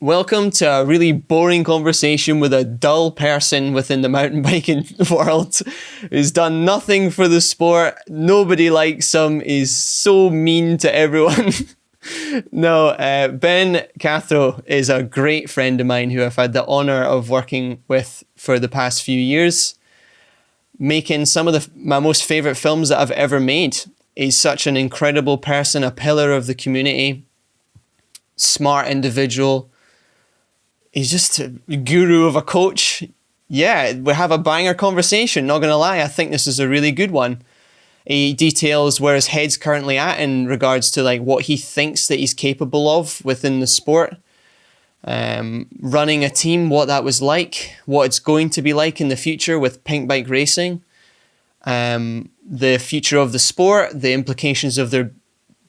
Welcome to a really boring conversation with a dull person within the mountain biking world who's done nothing for the sport. Nobody likes him. He's so mean to everyone. No, Ben Cathro is a great friend of mine who I've had the honour of working with for the past few years, making some of my most favourite films that I've ever made. He's such an incredible person, a pillar of the community, smart individual. He's just a guru of a coach. Yeah, we have a banger conversation, not gonna lie. I think this is a really good one. He details where his head's currently at in regards to like what he thinks that he's capable of within the sport. Running a team, what that was like, what it's going to be like in the future with pink bike racing. The future of the sport, the implications of there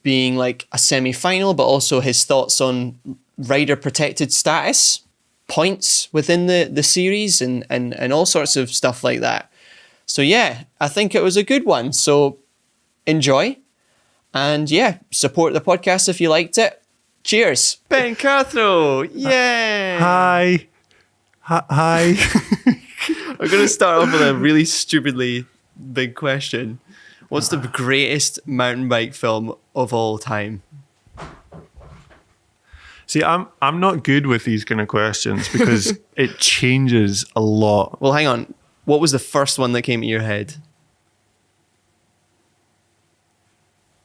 being like a semi-final, but also his thoughts on rider protected status, points within the series and all sorts of stuff like that. So yeah, I think it was a good one. So enjoy and yeah, support the podcast if you liked it. Cheers. Ben Cathro. Yeah. Hi. Hi. I'm going to start off with a really stupidly big question. What's the greatest mountain bike film of all time? See, I'm not good with these kind of questions because it changes a lot. Well, hang on. What was the first one that came to your head?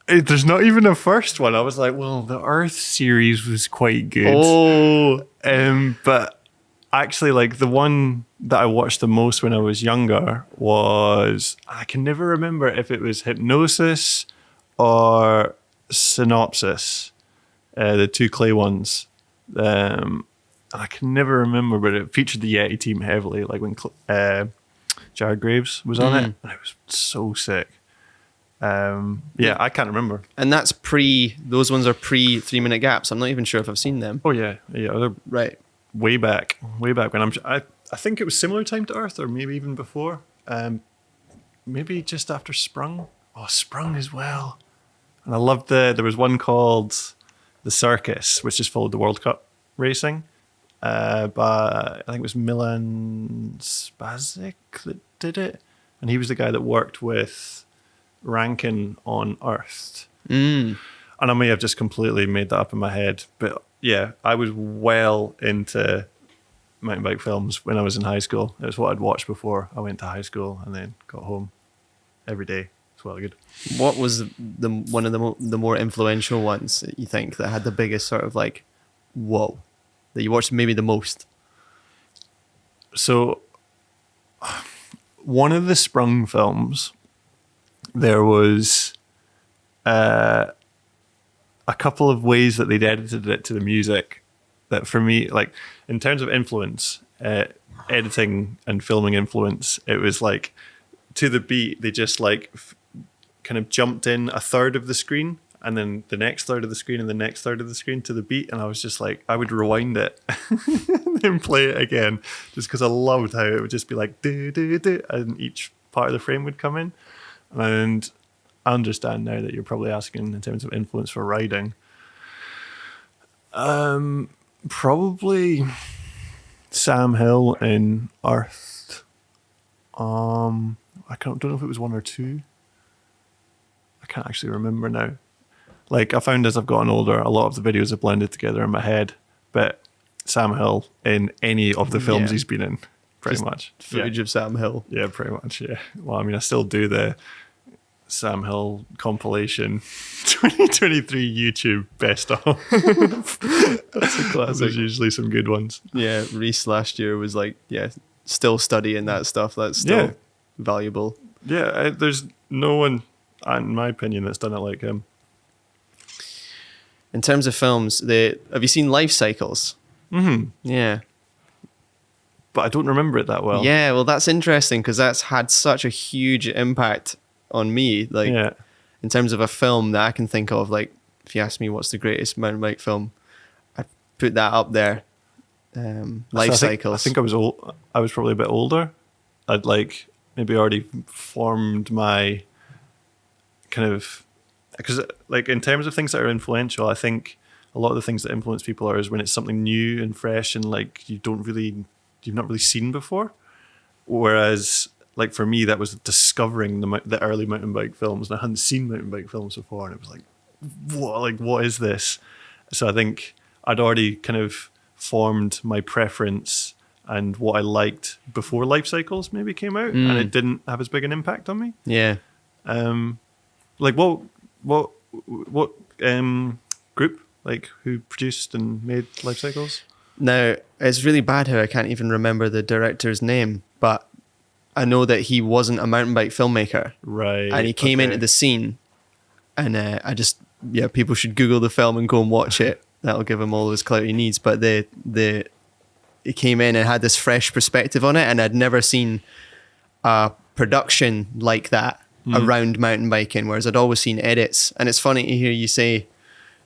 There's not even a first one. I was like, well, the Earth series was quite good. Oh. But actually, like the one that I watched the most when I was younger was, I can never remember if it was Hypnosis or Synopsis, the two clay ones. I can never remember, but it featured the Yeti team heavily, like when Jared Graves was on it, and it was so sick. Yeah, I can't remember. And that's those ones are pre 3 minute gaps. I'm not even sure if I've seen them. Oh yeah, they're right. way back when I think it was similar time to Earth, or maybe even before. Maybe just after Sprung. Oh, Sprung as well. And I loved there was one called The Circus, which just followed the World Cup racing. But I think it was Milan Spazic that did it. And he was the guy that worked with Rankin on Earth. And I may have just completely made that up in my head. But yeah, I was well into mountain bike films when I was in high school. It was what I'd watched before I went to high school and then got home every day. It's well good. What was one of the more influential ones that you think that had the biggest sort of like, whoa, that you watched maybe the most? So one of the Sprung films, there was a couple of ways that they'd edited it to the music that for me, like in terms of influence, editing and filming influence, it was like to the beat, they just like kind of jumped in a third of the screen and then the next third of the screen and the next third of the screen to the beat. And I was just like, I would rewind it and then play it again just because I loved how it would just be like, do, do, do, and each part of the frame would come in. And I understand now that you're probably asking in terms of influence for riding. Probably Sam Hill in Earth. I don't know if it was one or two. I can't actually remember now. Like I found as I've gotten older, a lot of the videos have blended together in my head. But Sam Hill in any of the films he's been in, pretty just much. Footage of Sam Hill. Yeah, pretty much, yeah. Well, I mean, I still do the Sam Hill compilation 2023 YouTube best of. That's a classic. There's usually some good ones. Yeah, Reese last year was like, still studying that stuff. That's still valuable. Yeah, there's no one, in my opinion, that's done it like him. In terms of films, have you seen Life Cycles? Mm-hmm. Yeah. But I don't remember it that well. Yeah, well, that's interesting because that's had such a huge impact on me. Like, in terms of a film that I can think of, like, if you ask me what's the greatest mountain bike film, I'd put that up there. Life Cycles. I think I was old. I was probably a bit older. I'd like maybe already formed my kind of, because like in terms of things that are influential, I think a lot of the things that influence people are is when it's something new and fresh and like you've not really seen before. Whereas like for me, that was discovering the early mountain bike films, and I hadn't seen mountain bike films before, and it was like, what is this? So I think I'd already kind of formed my preference and what I liked before Life Cycles maybe came out, and it didn't have as big an impact on me. Yeah. Like what group, like, who produced and made Life Cycles? Now, it's really bad how I can't even remember the director's name, but I know that he wasn't a mountain bike filmmaker. Right. And he came into the scene, and people should Google the film and go and watch it. That'll give him all his clout he needs. But he came in and had this fresh perspective on it, and I'd never seen a production like that around mountain biking, whereas I'd always seen edits. And it's funny to hear you say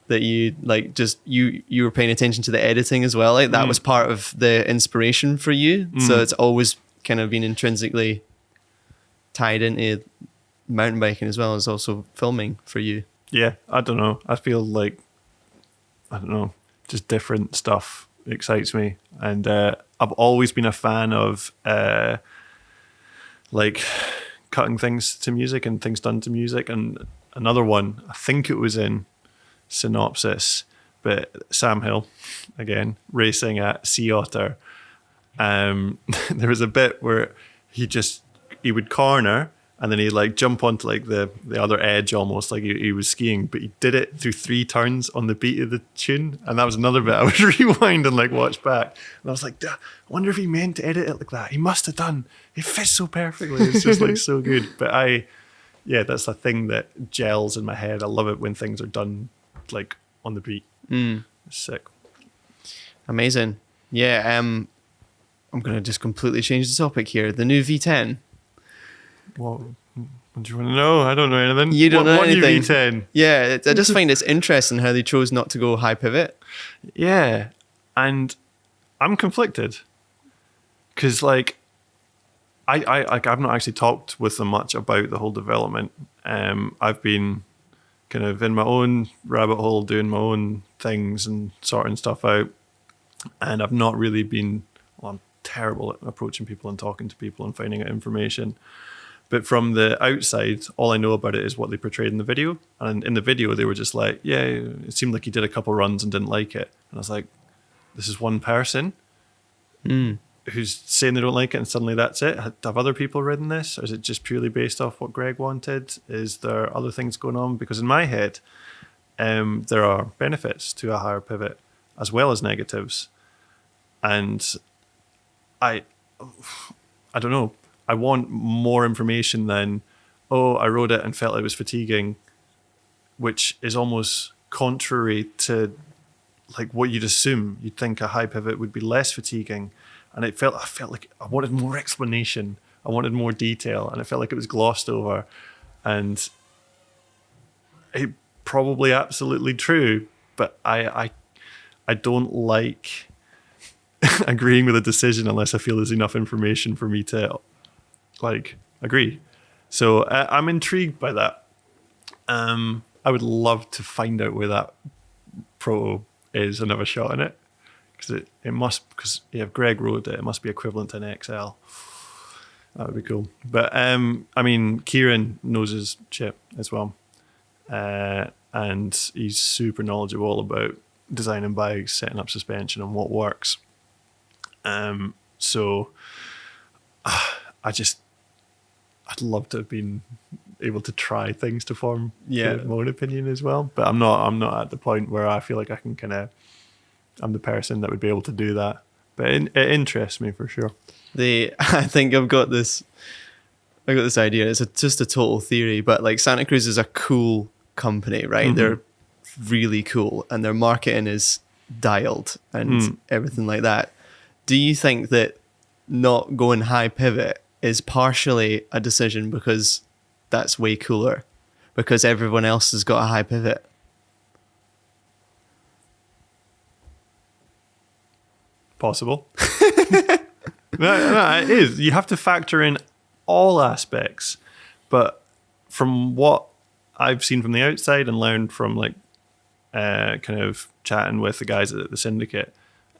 that you like just you were paying attention to the editing as well. Like that was part of the inspiration for you. So it's always kind of been intrinsically tied into mountain biking as well as also filming for you. Yeah, I don't know. I feel like, I don't know, just different stuff excites me. And I've always been a fan of like cutting things to music and things done to music. And another one, I think it was in Synopsis, but Sam Hill, again, racing at Sea Otter. There was a bit where he would corner and then he'd like jump onto like the other edge almost like he was skiing, but he did it through 3 turns on the beat of the tune. And that was another bit I would rewind and like watch back. And I was like, I wonder if he meant to edit it like that. He must have done. It fits so perfectly. It's just like so good. But that's a thing that gels in my head. I love it when things are done like on the beat. It's sick. Amazing. Yeah. I'm going to just completely change the topic here. The new V10. What do you want to know? I don't know anything. You don't know anything. What V10? Yeah, I just find it's interesting how they chose not to go high pivot. Yeah, and I'm conflicted because like I've not actually talked with them much about the whole development. I've been kind of in my own rabbit hole doing my own things and sorting stuff out, and I've not really been. Well, I'm terrible at approaching people and talking to people and finding out information. But from the outside, all I know about it is what they portrayed in the video. And in the video, they were just like, yeah, it seemed like he did a couple runs and didn't like it. And I was like, this is one person who's saying they don't like it and suddenly that's it. Have other people ridden this? Or is it just purely based off what Greg wanted? Is there other things going on? Because in my head, there are benefits to a higher pivot as well as negatives. And I don't know. I want more information than, I rode it and felt it was fatiguing, which is almost contrary to like what you'd assume. You'd think a high pivot would be less fatiguing. And I felt like I wanted more explanation. I wanted more detail, and I felt like it was glossed over. And it probably absolutely true, but I don't like agreeing with a decision unless I feel there's enough information for me to like agree. So I'm intrigued by that. I would love to find out where that proto is and have a shot in it, because it must, because if Greg rode it must be equivalent to an XL. That would be cool. But I mean, Kieran knows his shit as well, and he's super knowledgeable about designing bikes, setting up suspension and what works. So I'd love to have been able to try things to form my own opinion as well. But I'm not at the point where I feel like I can I'm the person that would be able to do that. But it interests me for sure. I think I've got this idea. It's just a total theory, but like Santa Cruz is a cool company, right? Mm-hmm. They're really cool and their marketing is dialed and everything like that. Do you think that not going high pivot is partially a decision because that's way cooler, because everyone else has got a high pivot? Possible. No, it is. You have to factor in all aspects. But from what I've seen from the outside and learned from like kind of chatting with the guys at the syndicate,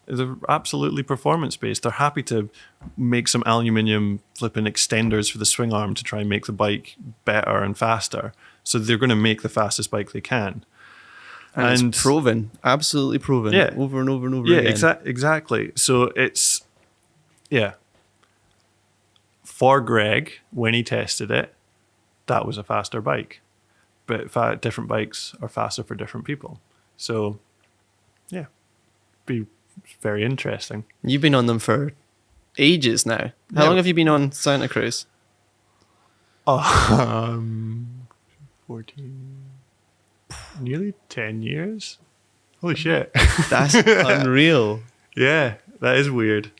they're absolutely performance based. They're happy to make some aluminium flipping extenders for the swing arm to try and make the bike better and faster. So they're going to make the fastest bike they can. And it's proven, absolutely proven, over and over and over again. Yeah, exactly. So it's, for Greg, when he tested it, that was a faster bike. But different bikes are faster for different people. So, yeah, be very interesting. You've been on them for ages now. How long have you been on Santa Cruz? 14, nearly 10 years. Holy shit. That's unreal. Yeah, that is weird.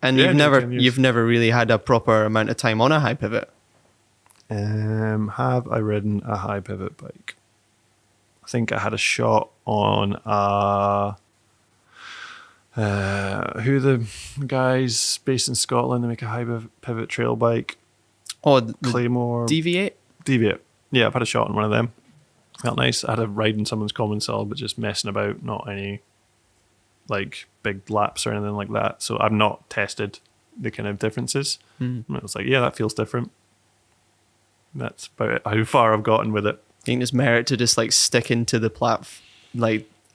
And you've never really had a proper amount of time on a high pivot. Have I ridden a high pivot bike? I think I had a shot on who are the guys based in Scotland that make a high pivot trail bike? Oh, Claymore. Deviate? Deviate. Yeah, I've had a shot on one of them. Felt nice. I had a ride in someone's common cell, but just messing about, not any like big laps or anything like that. So I've not tested the kind of differences. I was like, yeah, that feels different. That's about how far I've gotten with it. I think there's merit to just like sticking to the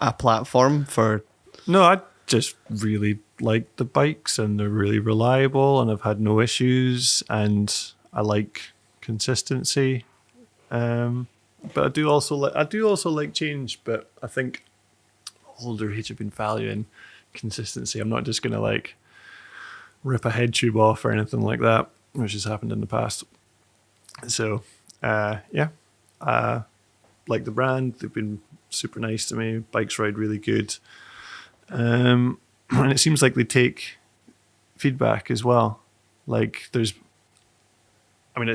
a platform for. No, I just really like the bikes and they're really reliable and I've had no issues and I like consistency. But I do also like change. But I think older age have been valuing consistency. I'm not just gonna like rip a head tube off or anything like that, which has happened in the past. So, like the brand, they've been super nice to me. Bikes ride really good. And it seems like they take feedback as well. Like it's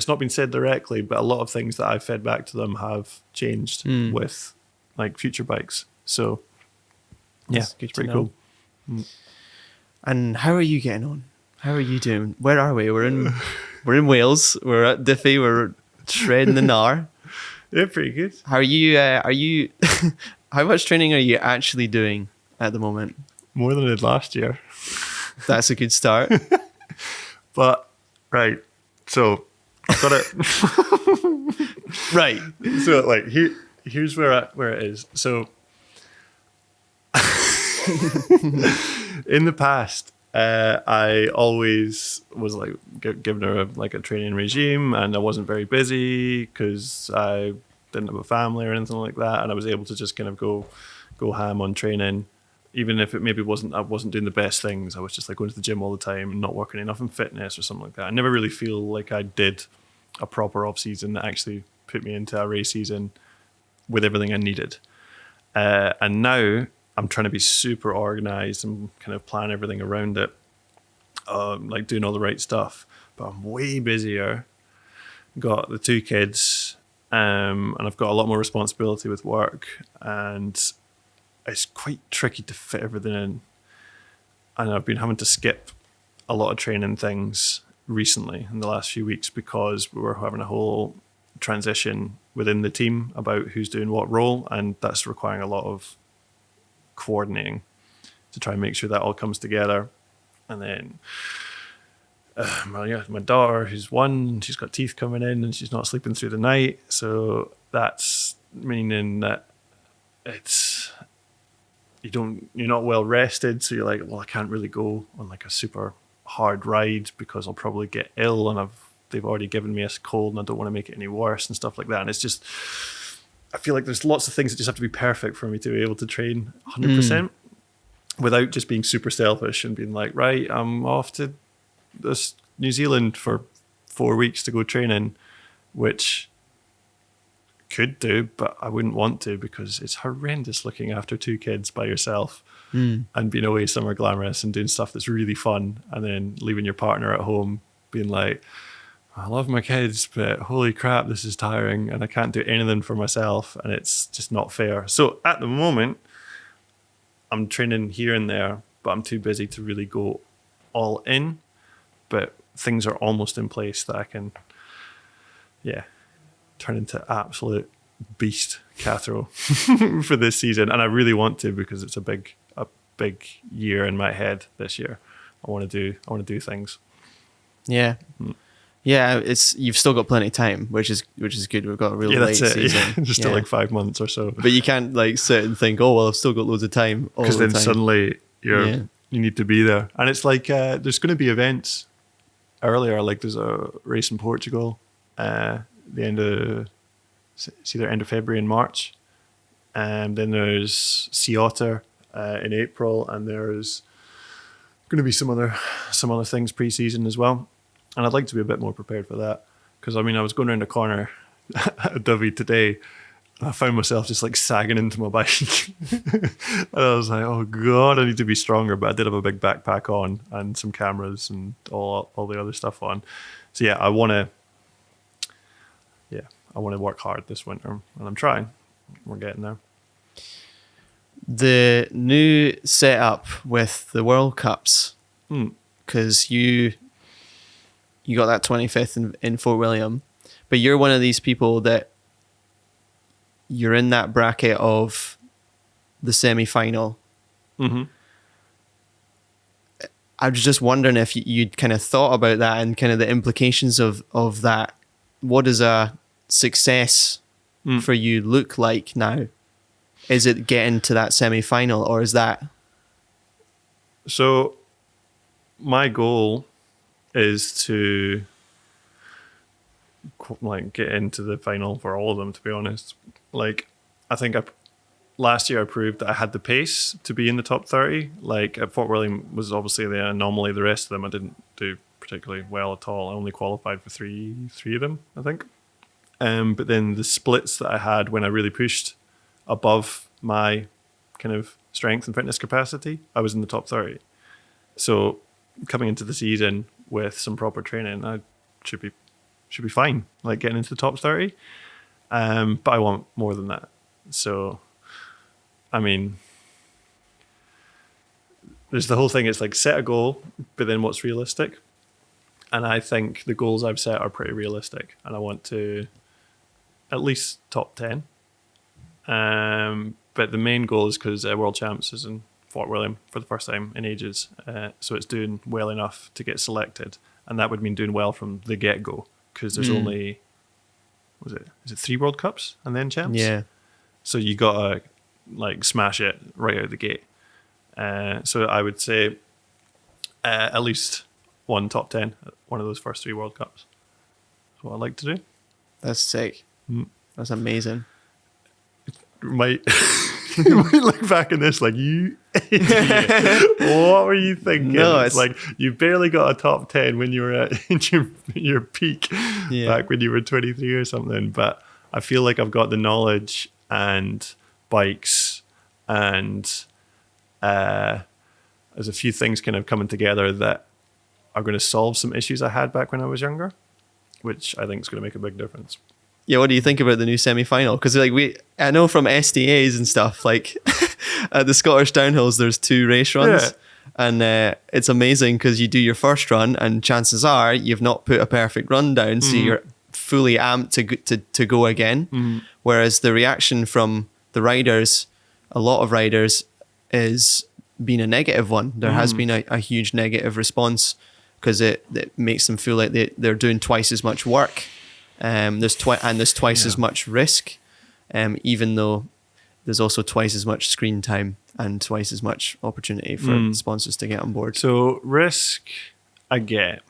not been said directly, but a lot of things that I've fed back to them have changed with like future bikes. So, it's pretty cool. And how are you getting on? How are you doing? Where are we? We're in Wales. We're at Dyfi. We're shredding the gnar. Yeah, pretty good. How are you? How much training are you actually doing at the moment? More than I did last year. That's a good start. But right, so I've got it. Right. So like here's where it is. So in the past, I always was like giving her a training regime, and I wasn't very busy because I didn't have a family or anything like that, and I was able to just kind of go ham on training, even if it maybe I wasn't doing the best things. I was just like going to the gym all the time and not working enough in fitness or something like that. I never really feel like I did a proper off season that actually put me into a race season with everything I needed. And now I'm trying to be super organized and kind of plan everything around it, like doing all the right stuff. But I'm way busier. Got the 2 kids, and I've got a lot more responsibility with work, and it's quite tricky to fit everything in. And I've been having to skip a lot of training things recently in the last few weeks because we were having a whole transition within the team about who's doing what role, and that's requiring a lot of coordinating to try and make sure that all comes together. And then my daughter, who's 1, she's got teeth coming in and she's not sleeping through the night, so that's meaning that you're not well rested, so you're like, well, I can't really go on like a super hard ride because I'll probably get ill, and they've already given me a cold and I don't want to make it any worse and stuff like that. And it's just, I feel like there's lots of things that just have to be perfect for me to be able to train 100% without just being super selfish and being like, right, I'm off to New Zealand for 4 weeks to go training, which could do, but I wouldn't want to because it's horrendous looking after 2 kids by yourself and being away somewhere glamorous and doing stuff that's really fun, and then leaving your partner at home being like, I love my kids, but holy crap, this is tiring and I can't do anything for myself, and it's just not fair. So at the moment, I'm training here and there, but I'm too busy to really go all in. But things are almost in place that I can, turn into absolute beast Cathro for this season, and I really want to because it's a big year in my head this year. I want to do things. Yeah. Yeah, you've still got plenty of time, which is good. We've got a real late season. Yeah. Just still like 5 months or so. But you can't like sit and think, oh well, I've still got loads of time. Because then suddenly you need to be there, and it's like there's going to be events earlier. Like there's a race in Portugal, it's either end of February and March, and then there's Sea Otter in April, and there's going to be some other things pre-season as well. And I'd like to be a bit more prepared for that. Because, I mean, I was going around the corner at Dyfi today, and I found myself just like sagging into my bike. And I was like, oh God, I need to be stronger. But I did have a big backpack on and some cameras and all the other stuff on. So yeah, I want to work hard this winter. And I'm trying. We're getting there. The new setup with the World Cups, because you got that 25th in Fort William, but you're one of these people that you're in that bracket of the semi-final. Mm-hmm. I was just wondering if you'd kind of thought about that and kind of the implications of that. What does a success for you look like now? Is it getting to that semi-final, or is that? So my goal is to like get into the final for all of them, to be honest. Like I think last year I proved that I had the pace to be in the top 30. Like at Fort William was obviously the anomaly. The rest of them I didn't do particularly well at all. I only qualified for three of them, I think. But then the splits that I had when I really pushed above my kind of strength and fitness capacity, I was in the top 30. So coming into the season with some proper training, I should be fine, like getting into the top 30. But I want more than that. So, I mean, there's the whole thing. It's like set a goal, but then what's realistic? And I think the goals I've set are pretty realistic. And I want to at least top 10. But the main goal is because World Champs is in Fort William for the first time in ages. So it's doing well enough to get selected. And that would mean doing well from the get-go, because there's only, is it 3 World Cups and then Champs? Yeah. So you got to like smash it right out of the gate. So I would say at least one top 10 at one of those first 3 World Cups. That's what I'd like to do. That's sick. That's amazing. Might look back in this like, you idiot. What were you thinking? No, it's like you barely got a top 10 when you were at your peak back when you were 23 or something. But I feel like I've got the knowledge and bikes and there's a few things kind of coming together that are going to solve some issues I had back when I was younger, which I think is going to make a big difference. Yeah, what do you think about the new semi-final? Because like I know from SDAs and stuff, like at the Scottish Downhills, there's 2 race runs, and it's amazing because you do your first run, and chances are you've not put a perfect run down, so you're fully amped to go again. Whereas the reaction from the riders, a lot of riders, is been a negative one. There has been a huge negative response because it makes them feel like they're doing twice as much work. There's twice as much risk, even though there's also twice as much screen time and twice as much opportunity for sponsors to get on board. So risk, I get.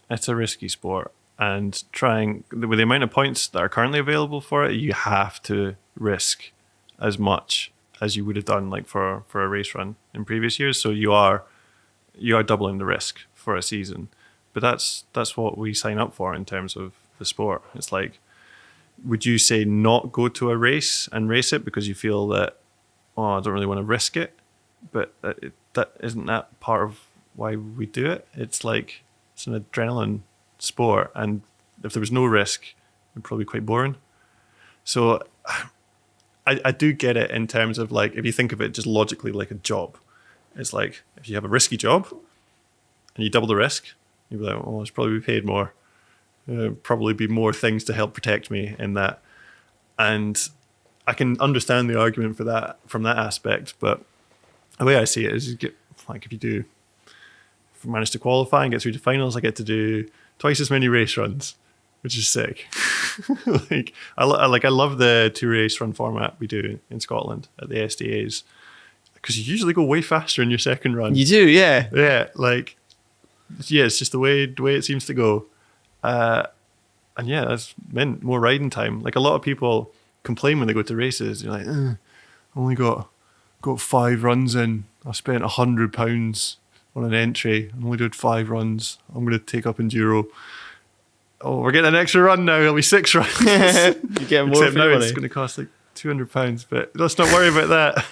It's a risky sport, and with the amount of points that are currently available for it, you have to risk as much as you would have done like for a race run in previous years. So you are doubling the risk for a season, but that's what we sign up for in terms of the sport. It's like, would you say not go to a race and race it because you feel that, I don't really want to risk it? But that isn't that part of why we do it. It's like, it's an adrenaline sport, and if there was no risk, it'd probably be quite boring. So I do get it in terms of like, if you think of it just logically like a job, it's like if you have a risky job and you double the risk, you'd be like, I should probably be paid more. Probably be more things to help protect me in that. And I can understand the argument for that from that aspect, but the way I see it is, if you manage to qualify and get through to finals, I get to do twice as many race runs, which is sick. I love the 2 race run format we do in Scotland at the SDAs, because you usually go way faster in your second run. You do, yeah. Yeah, it's just the way it seems to go. And yeah, that's meant more riding time. Like, a lot of people complain when they go to races. You're like, I only got 5 runs in. I spent £100 on an entry. I only did 5 runs. I'm going to take up enduro. Oh, we're getting an extra run now. It'll be 6 runs. You get more. Except now it's going to cost like £200. But let's not worry about that.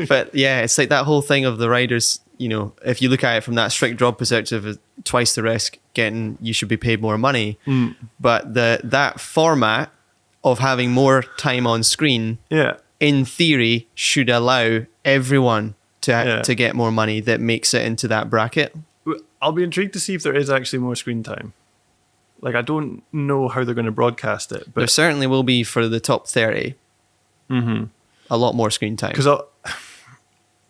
But yeah, it's like that whole thing of the riders. You know, if you look at it from that strict job perspective, twice the risk, you should be paid more money. But that format of having more time on screen, in theory, should allow everyone to get more money that makes it into that bracket. I'll be intrigued to see if there is actually more screen time. Like, I don't know how they're going to broadcast it, but there certainly will be for the top 30. A lot more screen time. Because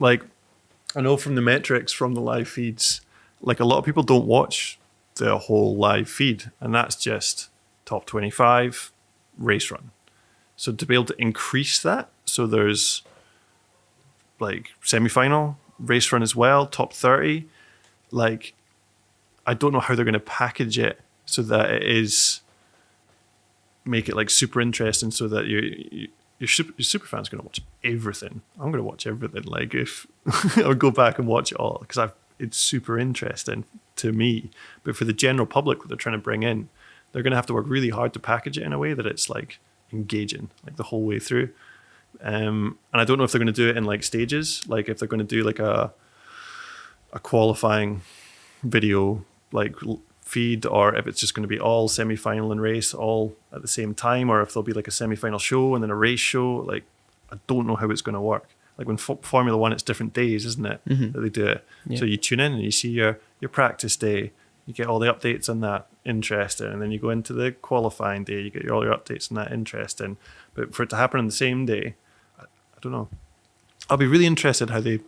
I know from the metrics from the live feeds, like, a lot of people don't watch the whole live feed, and that's just top 25 race run. So to be able to increase that, so there's like semi-final race run as well, top 30, like, I don't know how they're going to package it so that make it like super interesting, so that your super fan's going to watch everything. I'm going to watch everything. Like, if I would go back and watch it all, because it's super interesting to me. But for the general public that they're trying to bring in, they're going to have to work really hard to package it in a way that it's like engaging, like the whole way through. And I don't know if they're going to do it in like stages, like if they're going to do like a qualifying video like feed, or if it's just going to be all semi-final and race all at the same time, or if there'll be like a semi-final show and then a race show. Like, I don't know how it's going to work. Like, when Formula One, it's different days, isn't it, that they do it? Yeah. So you tune in and you see your practice day, you get all the updates on that, interesting, and then you go into the qualifying day, you get all your updates on that, interesting. But for it to happen on the same day, I don't know. I'll be really interested how they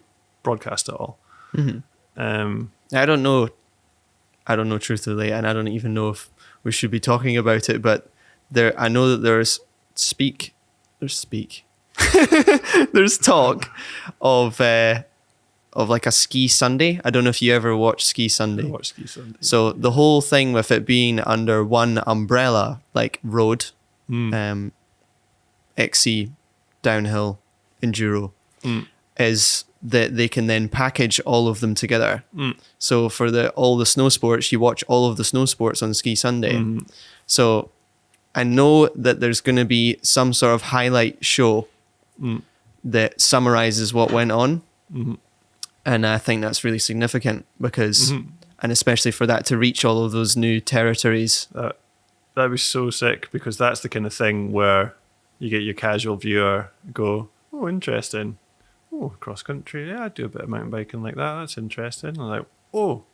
broadcast it all. I don't know truthfully, and I don't even know if we should be talking about it, but I know that there's talk of like a ski Sunday. I don't know if you ever watch Ski Sunday. I watch Ski Sunday. So the whole thing with it being under one umbrella, like road, XC, downhill, enduro, is that they can then package all of them together. So for all the snow sports, you watch all of the snow sports on Ski Sunday. So I know that there's going to be some sort of highlight show that summarizes what went on. And I think that's really significant because, and especially for that to reach all of those new territories. That'd be so sick, because that's the kind of thing where you get your casual viewer go, oh, interesting. Oh, cross country, yeah, I do a bit of mountain biking like that. That's interesting. And I'm like, oh,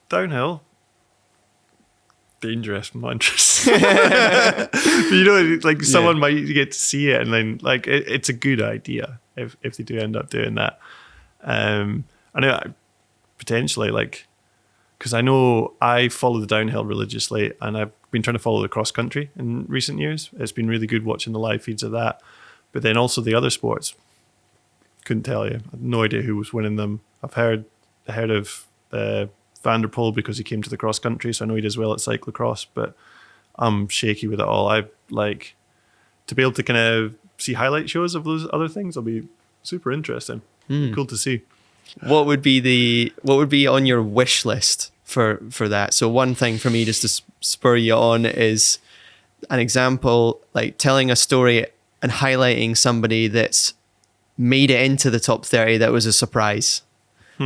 downhill, dangerous, I'm not interested. But you know, like, someone might get to see it, and then like it's a good idea if they do end up doing that. I know potentially, like, because I know I follow the downhill religiously, and I've been trying to follow the cross country in recent years. It's been really good watching the live feeds of that, but then also the other sports. Couldn't tell you. I have no idea who was winning them. I've heard of Van der Poel because he came to the cross country, so I know he does well at cyclocross, but I'm shaky with it all. I like to be able to kind of see highlight shows of those other things. It'll be super interesting. Cool to see. What would be on your wish list for that? So one thing for me, just to spur you on, is an example, like telling a story and highlighting somebody that's made it into the top 30 that was a surprise.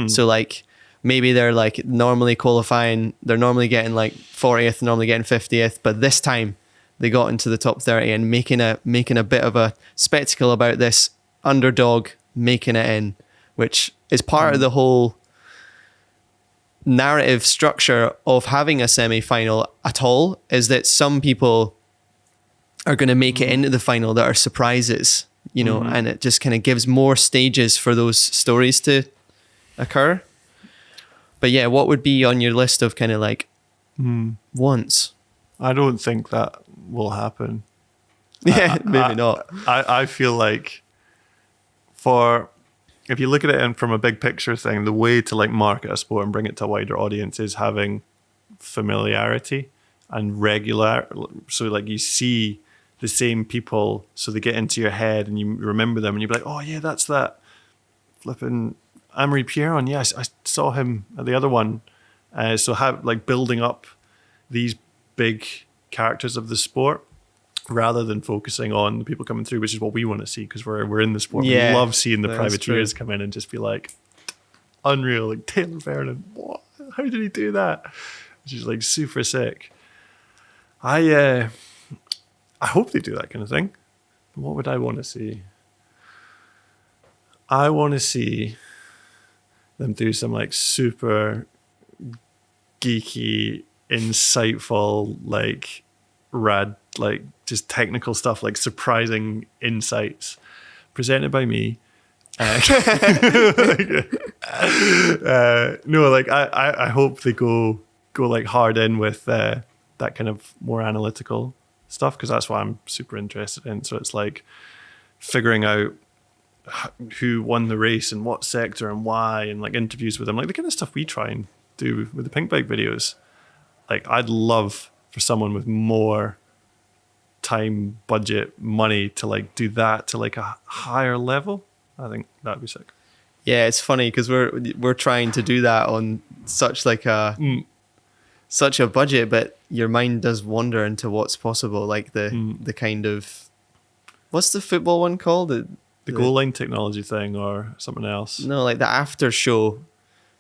So like maybe they're like normally qualifying, they're normally getting like 40th, normally getting 50th, but this time they got into the top 30 and making a bit of a spectacle about this underdog making it in, which is part of the whole narrative structure of having a semi-final at all, is that some people are going to make it into the final that are surprises, you know, and it just kind of gives more stages for those stories to occur. But yeah, what would be on your list of kind of like wants? I don't think that will happen. Yeah, maybe not. I feel like if you look at it from a big picture thing, the way to like market a sport and bring it to a wider audience is having familiarity and regular. So like you see the same people, so they get into your head and you remember them, and you're like, oh yeah, that's that flipping Amory Pierron. Yes, I saw him at the other one. So have like building up these big characters of the sport, rather than focusing on the people coming through, which is what we want to see because we're in the sport. Yeah, we love seeing the privateers come in and just be like, unreal, like Taylor Vernon. What? How did he do that? Which is like super sick. I hope they do that kind of thing. What would I want to see? I want to see them do some like super geeky, insightful, like rad, like just technical stuff, like surprising insights presented by me. No, like I hope they go like hard in with that kind of more analytical stuff, because that's what I'm super interested in. So it's like figuring out who won the race and what sector and why, and like interviews with them, like the kind of stuff we try and do with the pink bike videos. Like I'd love for someone with more time, budget, money to like do that to like a higher level. I think that'd be sick. Yeah, it's funny because we're trying to do that on such like such a budget, but your mind does wander into what's possible. Like the kind of, what's the football one called? The goal line technology thing or something else? No, like the after show.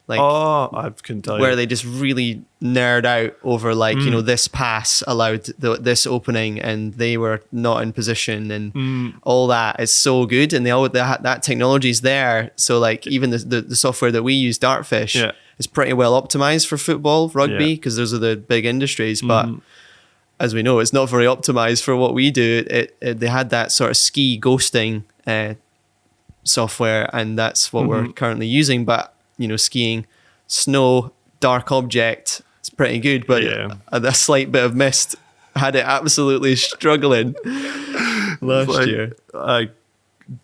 Like, I can tell you. Where they just really nerd out over like, you know, this pass allowed this opening and they were not in position and all that is so good. And that technology's there. So like even the software that we use, Dartfish, is pretty well optimized for football, rugby, because those are the big industries. But as we know, it's not very optimized for what we do. They had that sort of ski ghosting software, and that's what we're currently using. But you know, skiing, snow, dark object, it's pretty good, but a slight bit of mist had it absolutely struggling last year.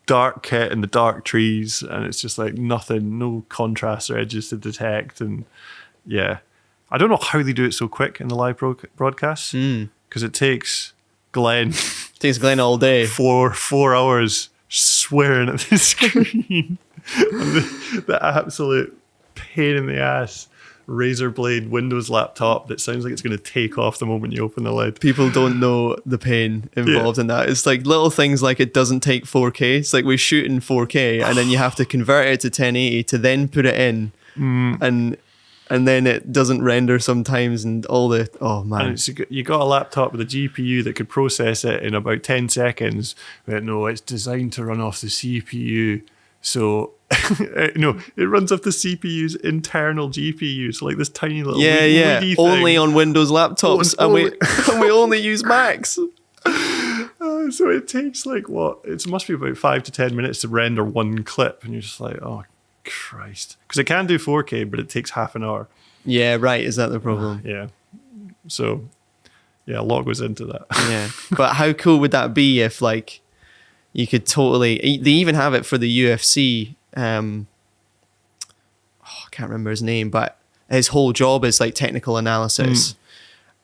Dark kit in the dark trees, and it's just like nothing, no contrast or edges to detect. And yeah, I don't know how they do it so quick in the live broadcasts, because it takes Glenn all day, 4 hours swearing at the screen. the absolute pain in the ass razor blade Windows laptop that sounds like it's going to take off the moment you open the lid. People don't know the pain involved in that. It's like little things like it doesn't take 4K. It's like we shoot in 4K and then you have to convert it to 1080 to then put it in, and then it doesn't render sometimes, and all the and you got a laptop with a GPU that could process it in about 10 seconds, but no, it's designed to run off the CPU. So no, it runs off the CPU's internal GPU. So like this tiny little weedy thing. Only on Windows laptops, and we only use Macs. So it takes like it must be about 5 to 10 minutes to render one clip, and you're just like, oh Christ, because it can do 4K, but it takes half an hour. Yeah, right. Is that the problem? Yeah. So yeah, a lot goes into that. Yeah, but how cool would that be if like you could totally? They even have it for the UFC. I can't remember his name, but his whole job is like technical analysis.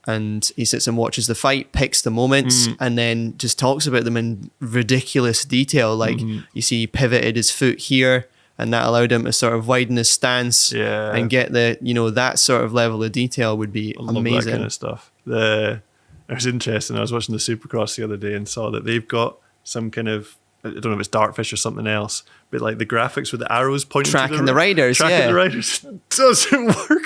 And he sits and watches the fight, picks the moments, and then just talks about them in ridiculous detail. Like you see he pivoted his foot here, and that allowed him to sort of widen his stance and get that sort of level of detail would be amazing. Love that kind of stuff. It was interesting. I was watching the Supercross the other day and saw that they've got some kind of, I don't know if it's Dartfish or something else, but like the graphics with the arrows pointing tracking the riders. Tracking the riders doesn't work.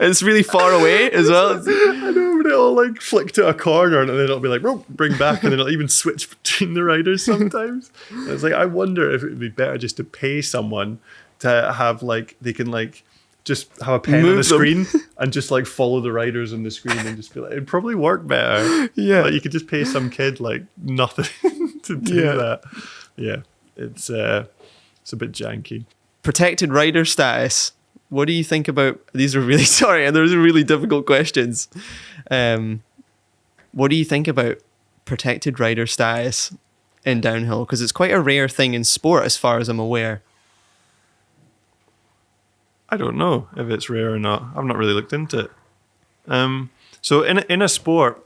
It's really far away as well. I know, but it'll like flick to a corner and then it'll be like, bring back, and then it'll even switch between the riders sometimes. And it's like, I wonder if it would be better just to pay someone to have like, they can like just have a pen on Move the them. screen and just like follow the riders on the screen and just be like, it'd probably work better. Yeah. Like you could just pay some kid like nothing to do that. Yeah, it's a bit janky. Protected rider status. What do you think about? These are really sorry, and those are really difficult questions. What do you think about protected rider status in downhill? Because it's quite a rare thing in sport, as far as I'm aware. I don't know if it's rare or not. I've not really looked into it. So in a sport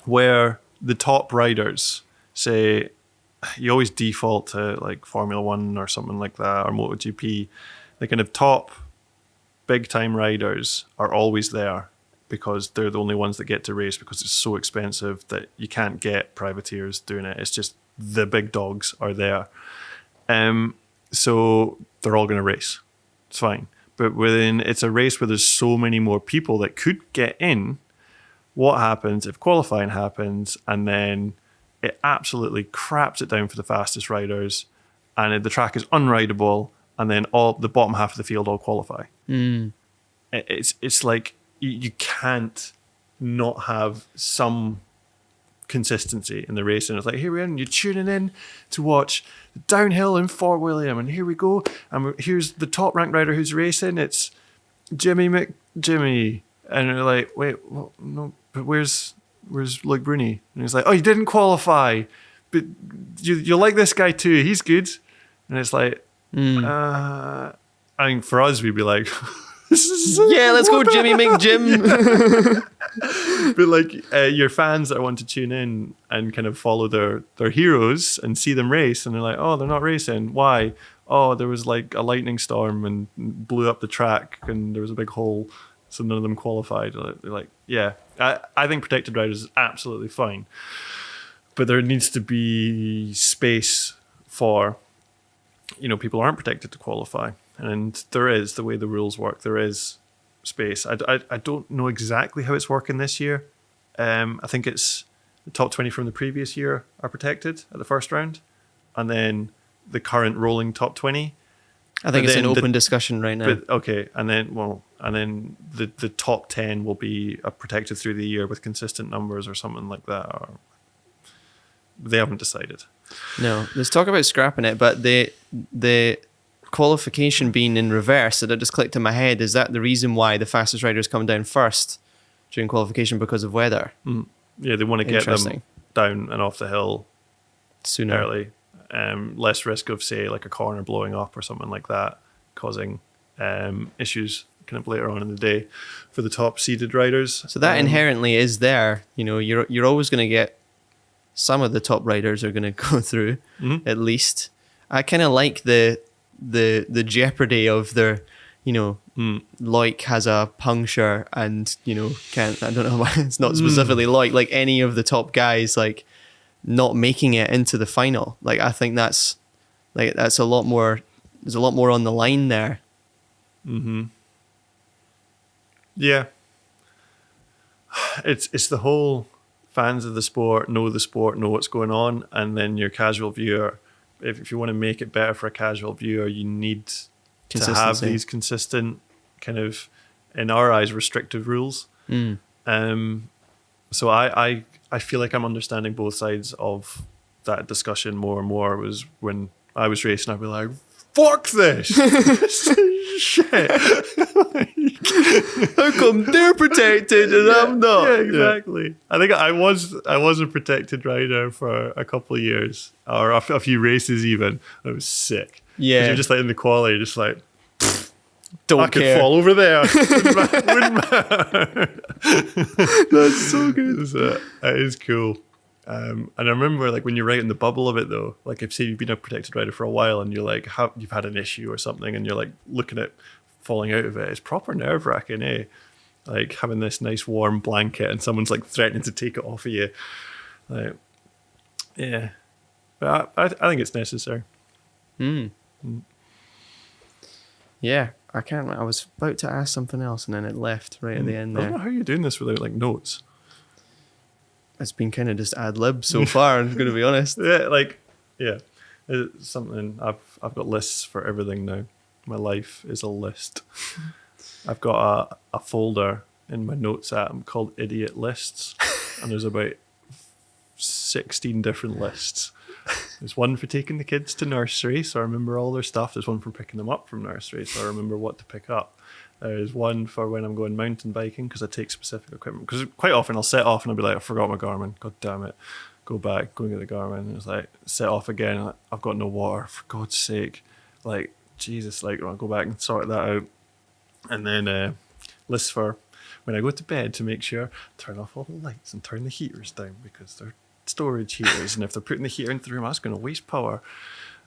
where the top riders, say, you always default to like Formula One or something like that, or MotoGP, the kind of top big time riders are always there because they're the only ones that get to race because it's so expensive that you can't get privateers doing it. It's just the big dogs are there. So they're all going to race. It's fine. But when it's a race where there's so many more people that could get in, what happens if qualifying happens and then it absolutely craps it down for the fastest riders and the track is unrideable and then all the bottom half of the field all qualify? It's like you can't not have some consistency in the racing. It's like, here we are, and you're tuning in to watch downhill in Fort William, and here we go, and here's the top ranked rider who's racing. It's Jimmy McJimmy, and you're like, wait, well, no, but where's Luke Bruni? And he's like, oh, you didn't qualify, but you like this guy too. He's good, and it's like, I think for us, we'd be like, Yeah, let's go, Jimmy McJim. but like your fans that want to tune in and kind of follow their heroes and see them race, and they're like, oh, they're not racing. Why? Oh, there was like a lightning storm and blew up the track, and there was a big hole, so none of them qualified. They're like, yeah, I think protected riders is absolutely fine, but there needs to be space for, people aren't protected to qualify. And there is, the way the rules work, there is space. I don't know exactly how it's working this year. I think it's the top 20 from the previous year are protected at the first round. And then the current rolling top 20. I think it's an open discussion right now. But, okay, and then the top 10 will be protected through the year with consistent numbers or something like that. Or they haven't decided. No, let's talk about scrapping it, but the qualification being in reverse, that just clicked in my head. Is that the reason why the fastest riders come down first during qualification because of weather? Yeah, they want to get them down and off the hill sooner, early. Less risk of, say, like a corner blowing up or something like that, causing issues kind of later on in the day for the top seeded riders. So that inherently is there. You're always going to get some of the top riders are going to go through, at least. I kind of like the jeopardy of their, Loic has a puncture and, can't, I don't know why it's not specifically Loic, like any of the top guys, like not making it into the final. Like, I think that's a lot more, there's a lot more on the line there. Yeah. It's the whole fans of the sport, know what's going on. And then your casual viewer, if you want to make it better for a casual viewer, you need to have these consistent kind of, in our eyes, restrictive rules. So I feel like I'm understanding both sides of that discussion more and more. It was when I was racing, I'd be like, fuck this! Shit! How come they're protected and I'm not? Yeah, exactly. Yeah. I think I was a protected rider for a couple of years, or a few races even. It was sick. Yeah. You're just like in the quali, you're just like, don't I care. could fall over there. Wouldn't matter. That's so good. It is cool. And I remember, like, when you're right in the bubble of it, though, like if say you've been a protected rider for a while and you're like, you've had an issue or something, and you're like looking at falling out of it, it's proper nerve wracking, eh? Like having this nice warm blanket and someone's like threatening to take it off of you. Like, yeah, but I think it's necessary. Yeah, I was about to ask something else and then it left right at the end there. I don't know how you're doing this without like notes. It's been kind of just ad lib so far, I'm going to be honest. It's something I've got lists for everything now. My life is a list. I've got a folder in my notes app called Idiot Lists, and there's about 16 different lists. There's one for taking the kids to nursery, so I remember all their stuff. There's one for picking them up from nursery, so I remember what to pick up. There's one for when I'm going mountain biking, because I take specific equipment. Because quite often I'll set off and I'll be like, I forgot my Garmin. God damn it. Go back, go and get the Garmin. And it's like, set off again. Like, I've got no water, for God's sake. Like, Jesus, like, I'll go back and sort that out. And then lists for when I go to bed to make sure, turn off all the lights and turn the heaters down, because they're storage heaters. And if they're putting the heater into the room, that's going to waste power.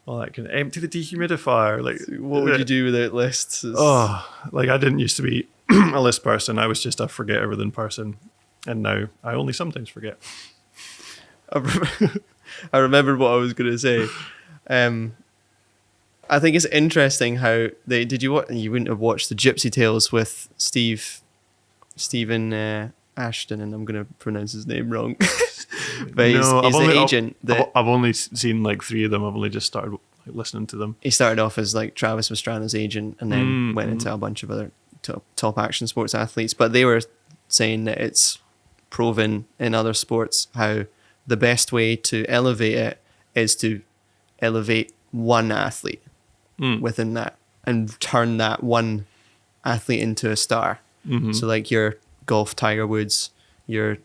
All that can empty the dehumidifier. Like, what would you do without lists? Like, I didn't used to be a list person. I was just a forget everything person, and now I only sometimes forget. I remembered what I was going to say. I think it's interesting how you wouldn't have watched the Gypsy Tales with Stephen Ashton, and I'm going to pronounce his name wrong. But he's the agent. I've only seen like 3 of them. I've only just started like, listening to them. He started off as like Travis Pastrana's agent, and then went into a bunch of other top action sports athletes. But they were saying that it's proven in other sports how the best way to elevate it is to elevate one athlete within that and turn that one athlete into a star. So like your golf Tiger Woods, your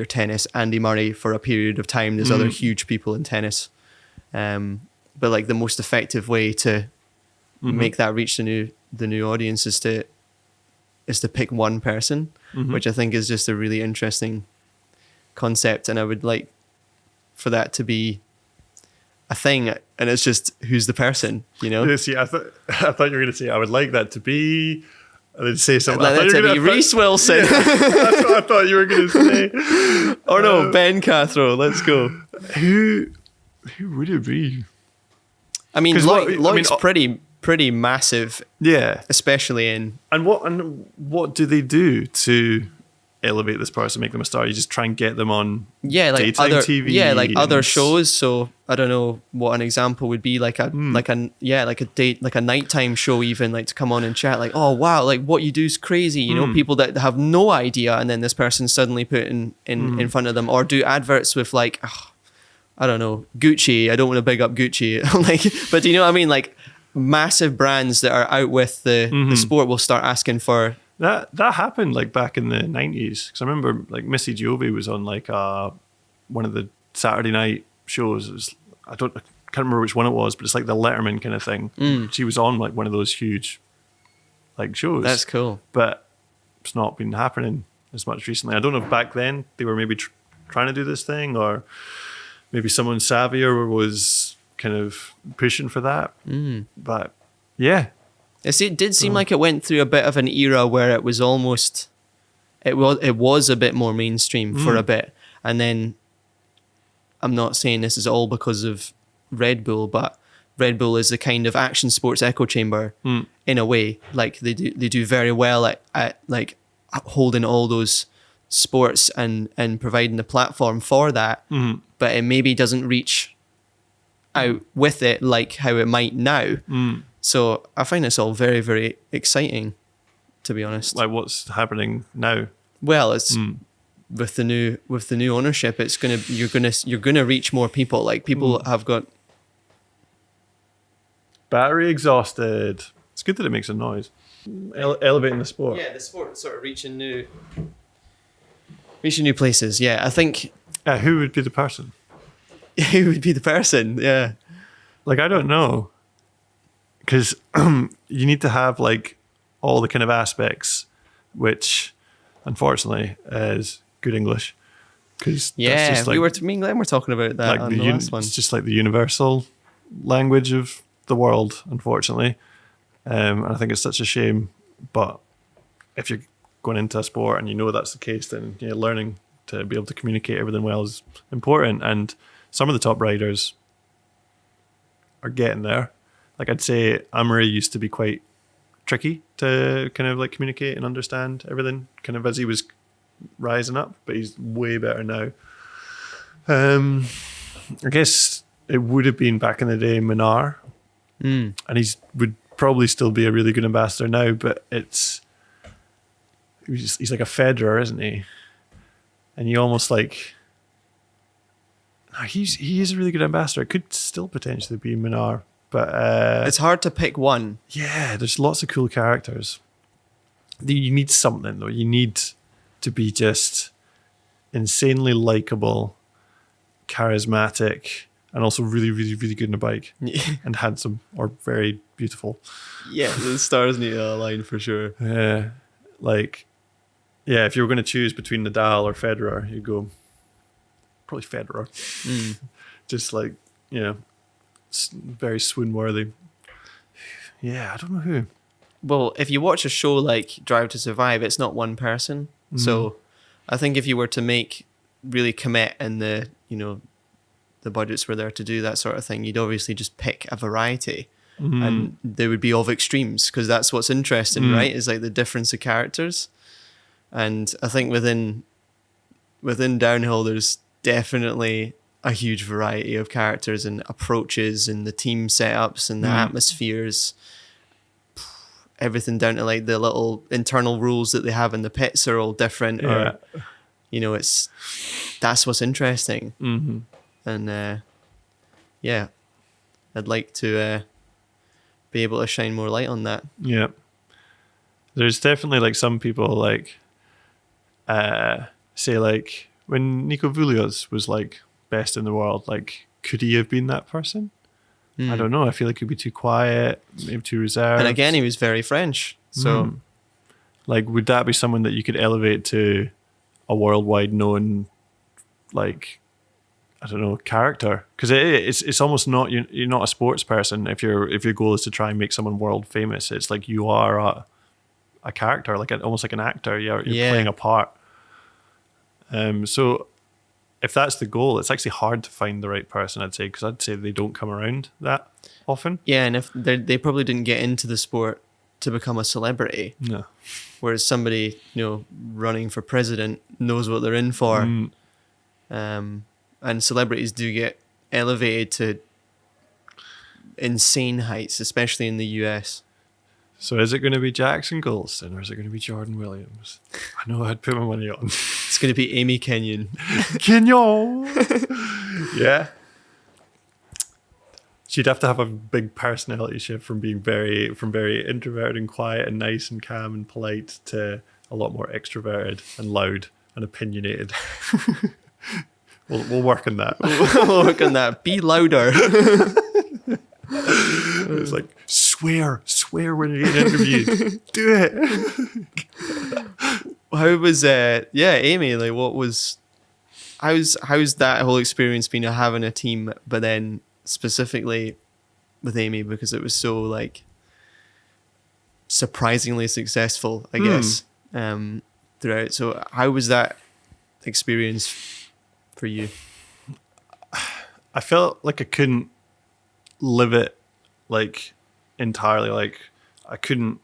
tennis Andy Murray for a period of time. There's other huge people in tennis. But like the most effective way to make that reach the new audience is to pick one person, which I think is just a really interesting concept. And I would like for that to be a thing, and it's just who's the person, See, I thought you were going to say I would like that to be. And then say something. I'd like that to be Reese Wilson. Yeah, that's what I thought you were going to say. Or no, Ben Cathro. Let's go. Who would it be? I mean, Lloyd's pretty massive. Yeah, especially in. And what do they do to elevate this person, make them a star? You just try and get them on daytime TV. Like other shows. So I don't know what an example would be, like a nighttime show, even, like to come on and chat, like, oh wow, like what you do is crazy, people that have no idea, and then this person suddenly put in front of them, or do adverts with like, I don't know, Gucci. I don't want to big up Gucci, like, but do you know what I mean? Like massive brands that are out with the sport will start asking for. That happened like back in the 90s, because I remember like Missy Giove was on like one of the Saturday night shows. It was, I can't remember which one it was, but it's like the Letterman kind of thing. She was on like one of those huge like shows. That's cool. But it's not been happening as much recently. I don't know if back then they were maybe trying to do this thing, or maybe someone savvier was kind of pushing for that. But yeah. It did seem like it went through a bit of an era where it was almost, it was a bit more mainstream for a bit, and then I'm not saying this is all because of Red Bull, but Red Bull is the kind of action sports echo chamber in a way. Like they do very well at like holding all those sports and providing the platform for that, but it maybe doesn't reach out with it like how it might now. So I find this all very, very exciting, to be honest. Like what's happening now? Well, it's with the new ownership, you're gonna reach more people. Like people have got battery exhausted. It's good that it makes a noise. Elevating the sport. Yeah, the sport sort of reaching new places. Yeah, I think. Who would be the person? Who would be the person? Yeah. Like I don't know. Because you need to have like all the kind of aspects, which unfortunately is good English. Because me and Glenn were talking about that on the last one. It's just like the universal language of the world, unfortunately. And I think it's such a shame. But if you're going into a sport and you know that's the case, then learning to be able to communicate everything well is important. And some of the top riders are getting there. Like I'd say Amaury used to be quite tricky to kind of like communicate and understand everything kind of as he was rising up, but he's way better now. I guess it would have been back in the day Minar, and would probably still be a really good ambassador now, but he's like a Federer, isn't he? And you almost like, no, he is a really good ambassador. It could still potentially be Minar, but it's hard to pick one. Yeah, there's lots of cool characters. You need something though. You need to be just insanely likable, charismatic, and also really, really, really good on a bike and handsome or very beautiful. Yeah, the stars need to align for sure. Yeah, if you were going to choose between Nadal or Federer, you'd go probably Federer. Just like, very swoon worthy. Yeah, I don't know who. Well, if you watch a show like Drive to Survive, it's not one person. So I think if you were to really commit and the budgets were there to do that sort of thing, you'd obviously just pick a variety and they would be of extremes, because that's what's interesting, right? Is like the difference of characters. And I think within downhill, there's definitely a huge variety of characters and approaches and the team setups and the atmospheres. Everything down to like the little internal rules that they have in the pits are all different. Yeah. Or, that's what's interesting. And I'd like to be able to shine more light on that. Yeah. There's definitely like some people like, say like when Nico Vulios was like best in the world, like could he have been that person? I don't know. I feel like he'd be too quiet, maybe too reserved. And again, he was very French. So like, would that be someone that you could elevate to a worldwide known, like, I don't know, character? Because it's almost not, you're not a sports person if your goal is to try and make someone world famous. It's like you are a character, like almost like an actor. You're playing a part. So if that's the goal, it's actually hard to find the right person, I'd say, because I'd say they don't come around that often. Yeah, and if they probably didn't get into the sport to become a celebrity. No. Whereas somebody, running for president knows what they're in for. And celebrities do get elevated to insane heights, especially in the US. So is it going to be Jackson Goldstein or is it going to be Jordan Williams? I know I'd put my money on. It's going to be Amy Kenyon. Kenyon! Yeah. She'd have to have a big personality shift from being very introverted and quiet and nice and calm and polite to a lot more extroverted and loud and opinionated. We'll work on that. We'll work on that. Be louder. It's like, swear when you get interviewed. Do it. How was Amy? Like, how's that whole experience been of having a team, but then specifically with Amy, because it was so like surprisingly successful, I guess, throughout. So how was that experience for you? I felt like I couldn't live it like entirely. Like I couldn't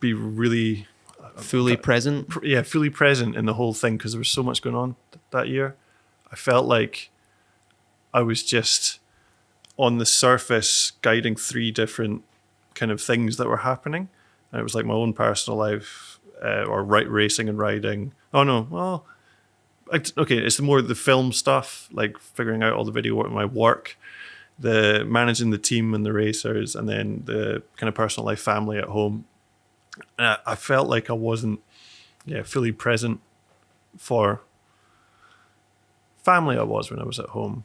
be really fully present. Fully present in the whole thing because there was so much going on that year. I felt like I was just on the surface guiding 3 different kind of things that were happening. And it was like my own personal life, or racing and riding. Oh no, well, okay, it's more the film stuff, like figuring out all the video work, my work, the managing the team and the racers, and then the kind of personal life, family at home. And I felt like I wasn't, fully present for family. I was when I was at home.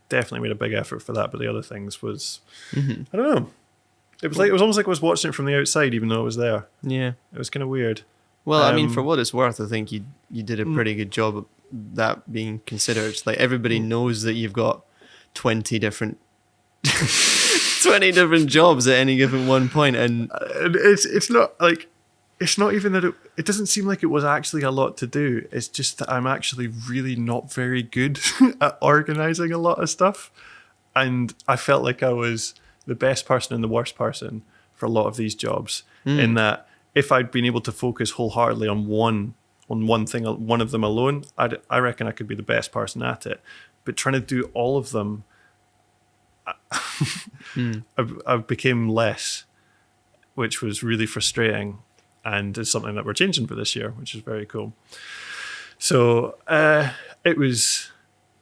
Definitely made a big effort for that, but the other things was, I don't know. It was almost like I was watching it from the outside, even though I was there. Yeah, it was kind of weird. Well, I mean, for what it's worth, I think you did a pretty good job of that being considered. Like everybody knows that you've got 20 different jobs at any given one point, and it's not even that it doesn't seem like it was actually a lot to do. It's just that I'm actually really not very good at organizing a lot of stuff, and I felt like I was the best person and the worst person for a lot of these jobs. In that, if I'd been able to focus wholeheartedly on one thing, one of them alone, I reckon I could be the best person at it. But trying to do all of them, I became less. which was really frustrating, and is something that we're changing for this year, which is very cool. So it was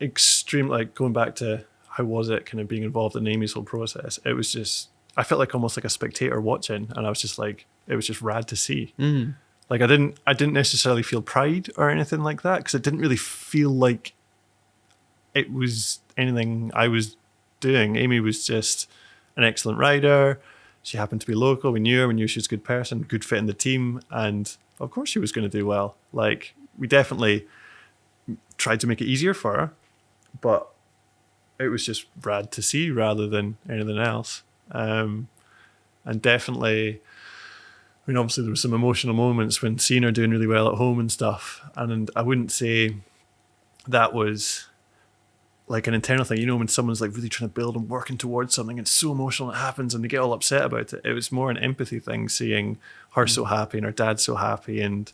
extreme, like going back to how was it kind of being involved in Amy's whole process. It was just, I felt like almost like a spectator watching, and I was just like, it was just rad to see. Like I didn't necessarily feel pride or anything like that, because it didn't really feel like it was anything I was doing. Amy was just an excellent rider. She happened to be local. We knew her. We knew she was a good person, good fit in the team, and of course she was going to do well. Like we definitely tried to make it easier for her, but it was just rad to see rather than anything else. And definitely, I mean, obviously there were some emotional moments when seeing her doing really well at home and stuff. And I wouldn't say that was like an internal thing. You know, when someone's like really trying to build and working towards something, it's so emotional, it happens and they get all upset about it. It was more an empathy thing, seeing her so happy and her dad so happy, and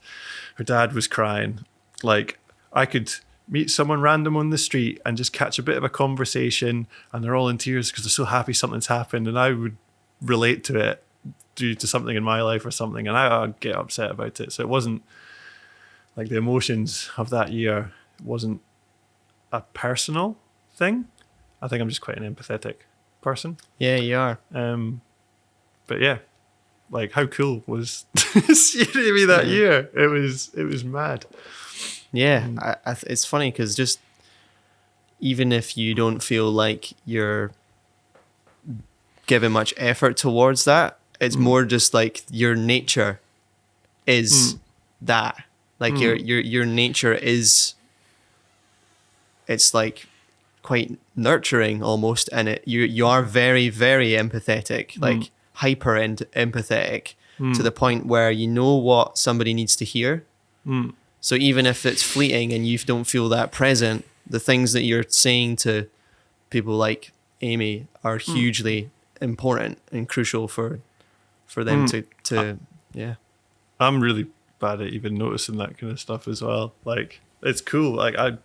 her dad was crying. Like I could meet someone random on the street and just catch a bit of a conversation and they're all in tears because they're so happy something's happened, and I would relate to it due to something in my life or something, and I'd get upset about it. So it wasn't like the emotions of that year wasn't a personal thing. I think I'm just quite an empathetic person. Yeah, you are. But yeah, like how cool was seeing me that year? It was mad. Yeah, it's funny because just even if you don't feel like you're giving much effort towards that, it's more just like your nature is that. Like your nature is, it's like quite nurturing almost, and you are very, very empathetic, like hyper empathetic to the point where you know what somebody needs to hear. So even if it's fleeting and you don't feel that present, the things that you're saying to people like Amy are hugely important and crucial for them to yeah. I'm really bad at even noticing that kind of stuff as well. Like it's cool. Like I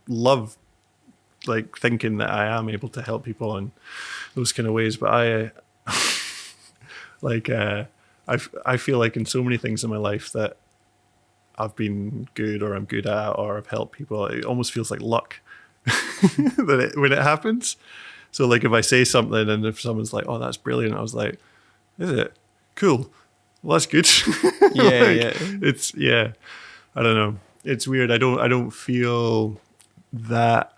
love like thinking that I am able to help people in those kind of ways, but I I feel like in so many things in my life that I've been good or I'm good at or I've helped people, it almost feels like luck when it happens. So like if I say something and if someone's like, oh, that's brilliant, I was like, is it? Cool. Well, that's good. Yeah, It's I don't know. It's weird. I don't feel that.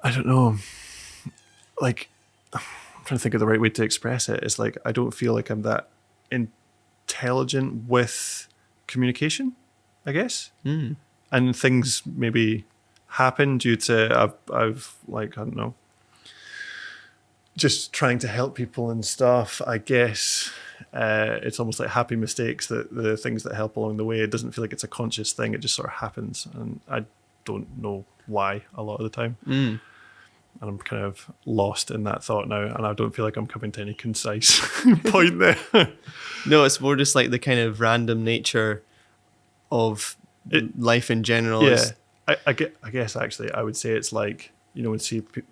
I don't know. Like I'm trying to think of the right way to express it. It's like I don't feel like I'm that intelligent with communication, I guess. And things maybe happen due to I've like, I don't know, just trying to help people and stuff. I guess it's almost like happy mistakes, that the things that help along the way. It doesn't feel like it's a conscious thing. It just sort of happens, and I don't know why a lot of the time. And I'm kind of lost in that thought now, and I don't feel like I'm coming to any concise point there. No, it's more just like the kind of random nature of life in general. Yeah, I guess actually I would say it's like, you know, when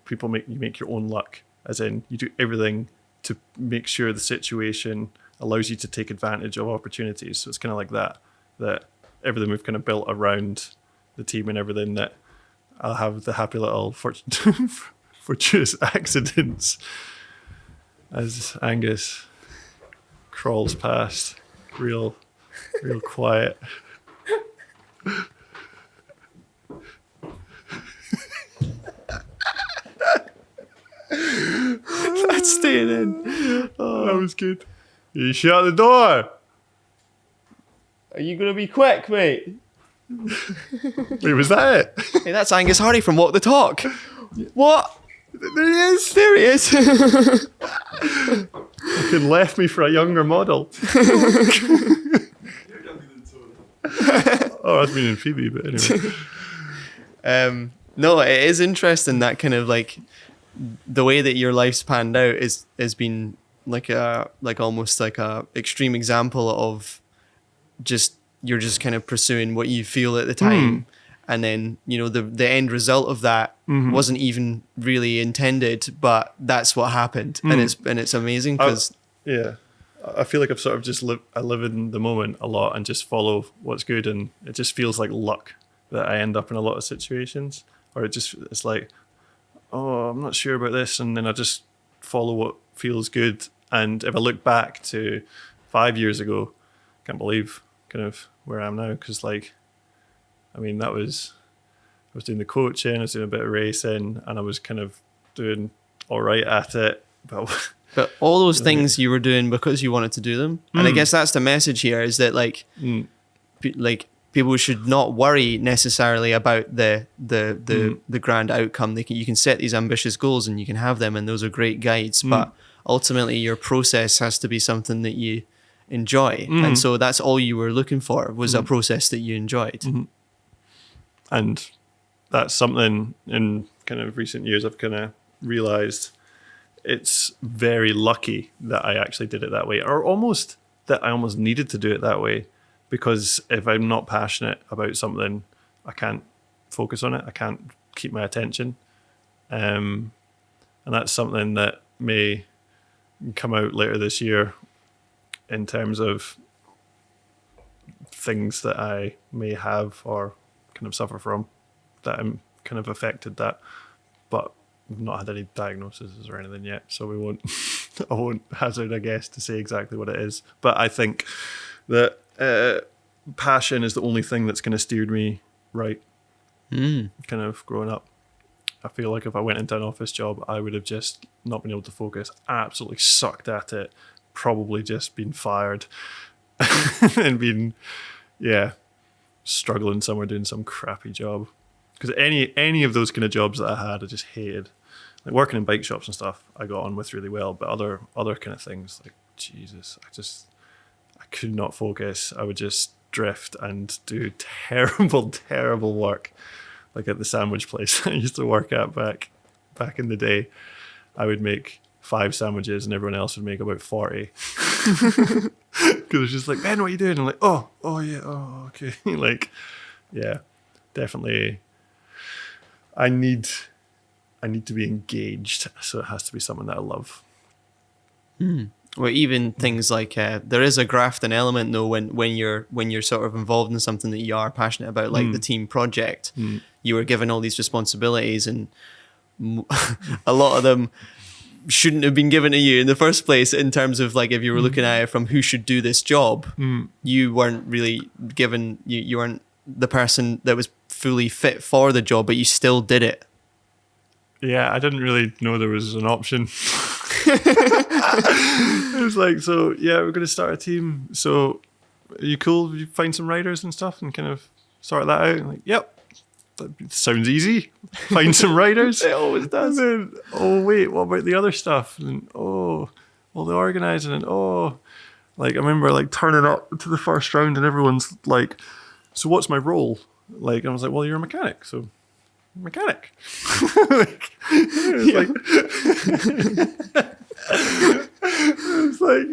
people make your own luck, as in you do everything to make sure the situation allows you to take advantage of opportunities. So it's kind of like that everything we've kind of built around the team and everything, that I'll have the happy little fortuitous accidents as Angus crawls past real quiet. That's staying in. Oh, that was good. You shut the door. Are you going to be quick, mate? Wait, was that it? Hey, that's Angus Hardy from Walk the Talk. What? There he is. There he is. Fucking left me for a younger model. Oh, that's meaning Phoebe, but anyway. No, it is interesting that kind of like the way that your life's panned out has been like almost like a extreme example of just you're just kind of pursuing what you feel at the time, and then you know the end result of that wasn't even really intended, but that's what happened, and it's amazing because I feel like I've sort of just I live in the moment a lot and just follow what's good, and it just feels like luck that I end up in a lot of situations, or it's like, oh, I'm not sure about this, and then I just follow what feels good. And if I look back to 5 years ago, I can't believe kind of where I am now, because I was doing the coaching, I was doing a bit of racing, and I was kind of doing all right at it, But all those things you were doing because you wanted to do them. And I guess that's the message here, is that people should not worry necessarily about the grand outcome. You can set these ambitious goals and you can have them, and those are great guides. But ultimately, your process has to be something that you enjoy. And so that's all you were looking for, was a process that you enjoyed. And that's something in kind of recent years I've kind of realized. It's very lucky that I actually did it that way, or almost that I almost needed to do it that way, because if I'm not passionate about something, I can't focus on it. I can't keep my attention. And that's something that may come out later this year in terms of things that I may have or kind of suffer from, that I'm kind of affected that, but we've not had any diagnoses or anything yet, so I won't hazard a guess to say exactly what it is. But I think that passion is the only thing that's kind of steered me right. Kind of growing up, I feel like if I went into an office job, I would have just not been able to focus, absolutely sucked at it, probably just been fired, and been struggling somewhere doing some crappy job. Because any of those kind of jobs that I had, I just hated. Like working in bike shops and stuff, I got on with really well. But other kind of things, like Jesus, I could not focus. I would just drift and do terrible, terrible work. Like at the sandwich place I used to work at back in the day, I would make 5 sandwiches and everyone else would make about 40. Because it's just like, Ben, what are you doing? I'm like, oh yeah, oh okay. Like, yeah, definitely. I need to be engaged, so it has to be something that I love. Or even things like there is a grafting element though when you're sort of involved in something that you are passionate about, like the team project. You were given all these responsibilities, and a lot of them shouldn't have been given to you in the first place. In terms of like, if you were looking at it from who should do this job, you weren't really given. You weren't the person that was fully fit for the job, but you still did it. Yeah, I didn't really know there was an option. It was like, so yeah, we're going to start a team. So are you cool? Will you find some riders and stuff and kind of sort that out? I'm like, yep, that sounds easy. Find some riders. It always does. And then, oh wait, what about the other stuff? And all the organising, and like I remember like turning up to the first round and everyone's like, so what's my role? Like, I was like, well, you're a mechanic, so mechanic. It's like,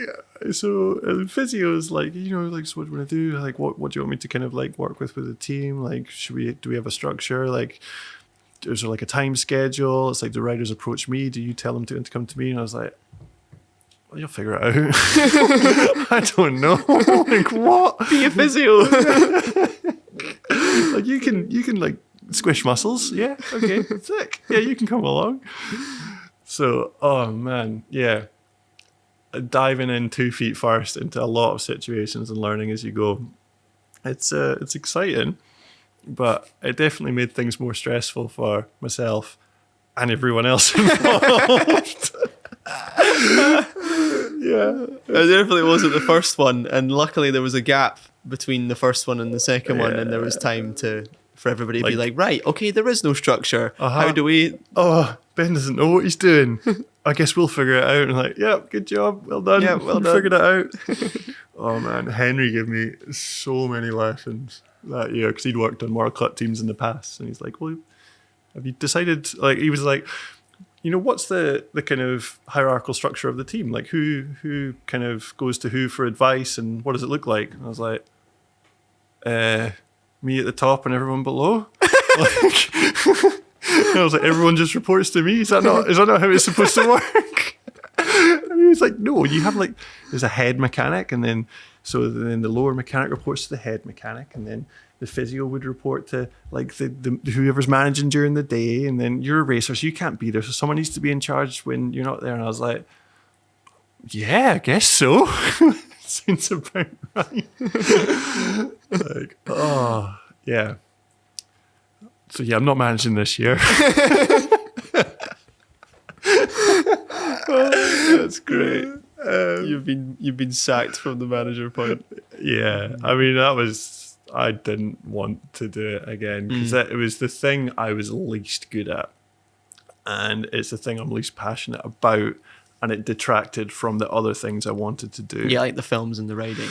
so physio's like, like, so what do you want to do? Like, what do you want me to kind of like work with the team? Like, do we have a structure? Like, is there like a time schedule? It's like the riders approach me. Do you tell them to come to me? And I was like, well, you'll figure it out. I don't know. Like, what? Be a physio. Like, you can like squish muscles. Yeah. Okay. Sick. Yeah, you can come along. So, oh man, yeah. Diving in 2 feet first into a lot of situations and learning as you go. It's exciting, but it definitely made things more stressful for myself and everyone else involved. Yeah. It definitely wasn't the first one, and luckily there was a gap between the first one and the second one, and there was time for everybody to be like, right, okay, there is no structure. How do we... Oh, Ben doesn't know what he's doing. I guess we'll figure it out. And like, yep, good job, well done. Yeah, well done. Figured it out. Oh man, Henry gave me so many lessons that year because he'd worked on Motocross teams in the past, and he's like, well, have you decided? Like, he was like, what's the kind of hierarchical structure of the team? Like, who kind of goes to who for advice, and what does it look like? And I was like, me at the top and everyone below. Like, I was like, everyone just reports to me. Is that not how it's supposed to work? And he It's like, no, you have like, there's a head mechanic, and then the lower mechanic reports to the head mechanic, and then the physio would report to like the whoever's managing during the day, and then you're a racer, so you can't be there, so someone needs to be in charge when you're not there. And I was like, yeah, I guess so. Sounds about right. Like, oh yeah. So yeah, I'm not managing this year. That's great. You've been sacked from the manager point. Yeah, I mean, I didn't want to do it again, because it was the thing I was least good at, and it's the thing I'm least passionate about, and it detracted from the other things I wanted to do. Yeah, like the films and the riding.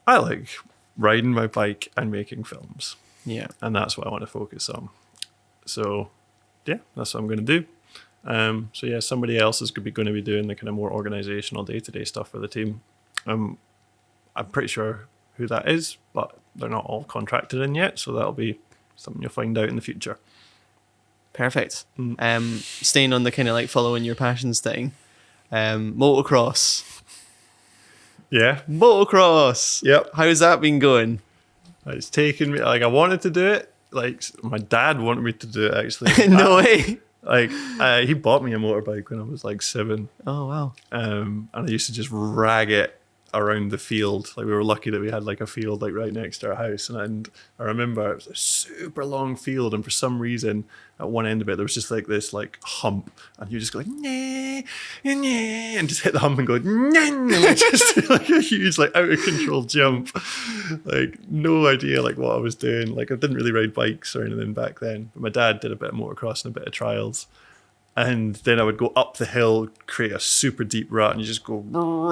I like riding my bike and making films. Yeah. And that's what I want to focus on. So yeah, that's what I'm going to do. So yeah, somebody else is going to be doing the kind of more organizational day-to-day stuff for the team. I'm pretty sure who that is, but they're not all contracted in yet, so that'll be something you'll find out in the future. Perfect. Staying on the kind of like following your passions thing, motocross. Yeah. Motocross. Yep. How's that been going? It's taken me, like, I wanted to do it. Like, my dad wanted me to do it, actually. No way. Like, he bought me a motorbike when I was like 7. Oh, wow. And I used to just rag it around the field. Like, we were lucky that we had like a field like right next to our house, and I remember it was a super long field, and for some reason at one end of it there was just like this like hump, and you just go like nah, nah, and just hit the hump and go nah, and like, just like a huge like out of control jump. Like, no idea like what I was doing. Like, I didn't really ride bikes or anything back then, but my dad did a bit of motocross and a bit of trials. And then I would go up the hill, create a super deep rut, and you just go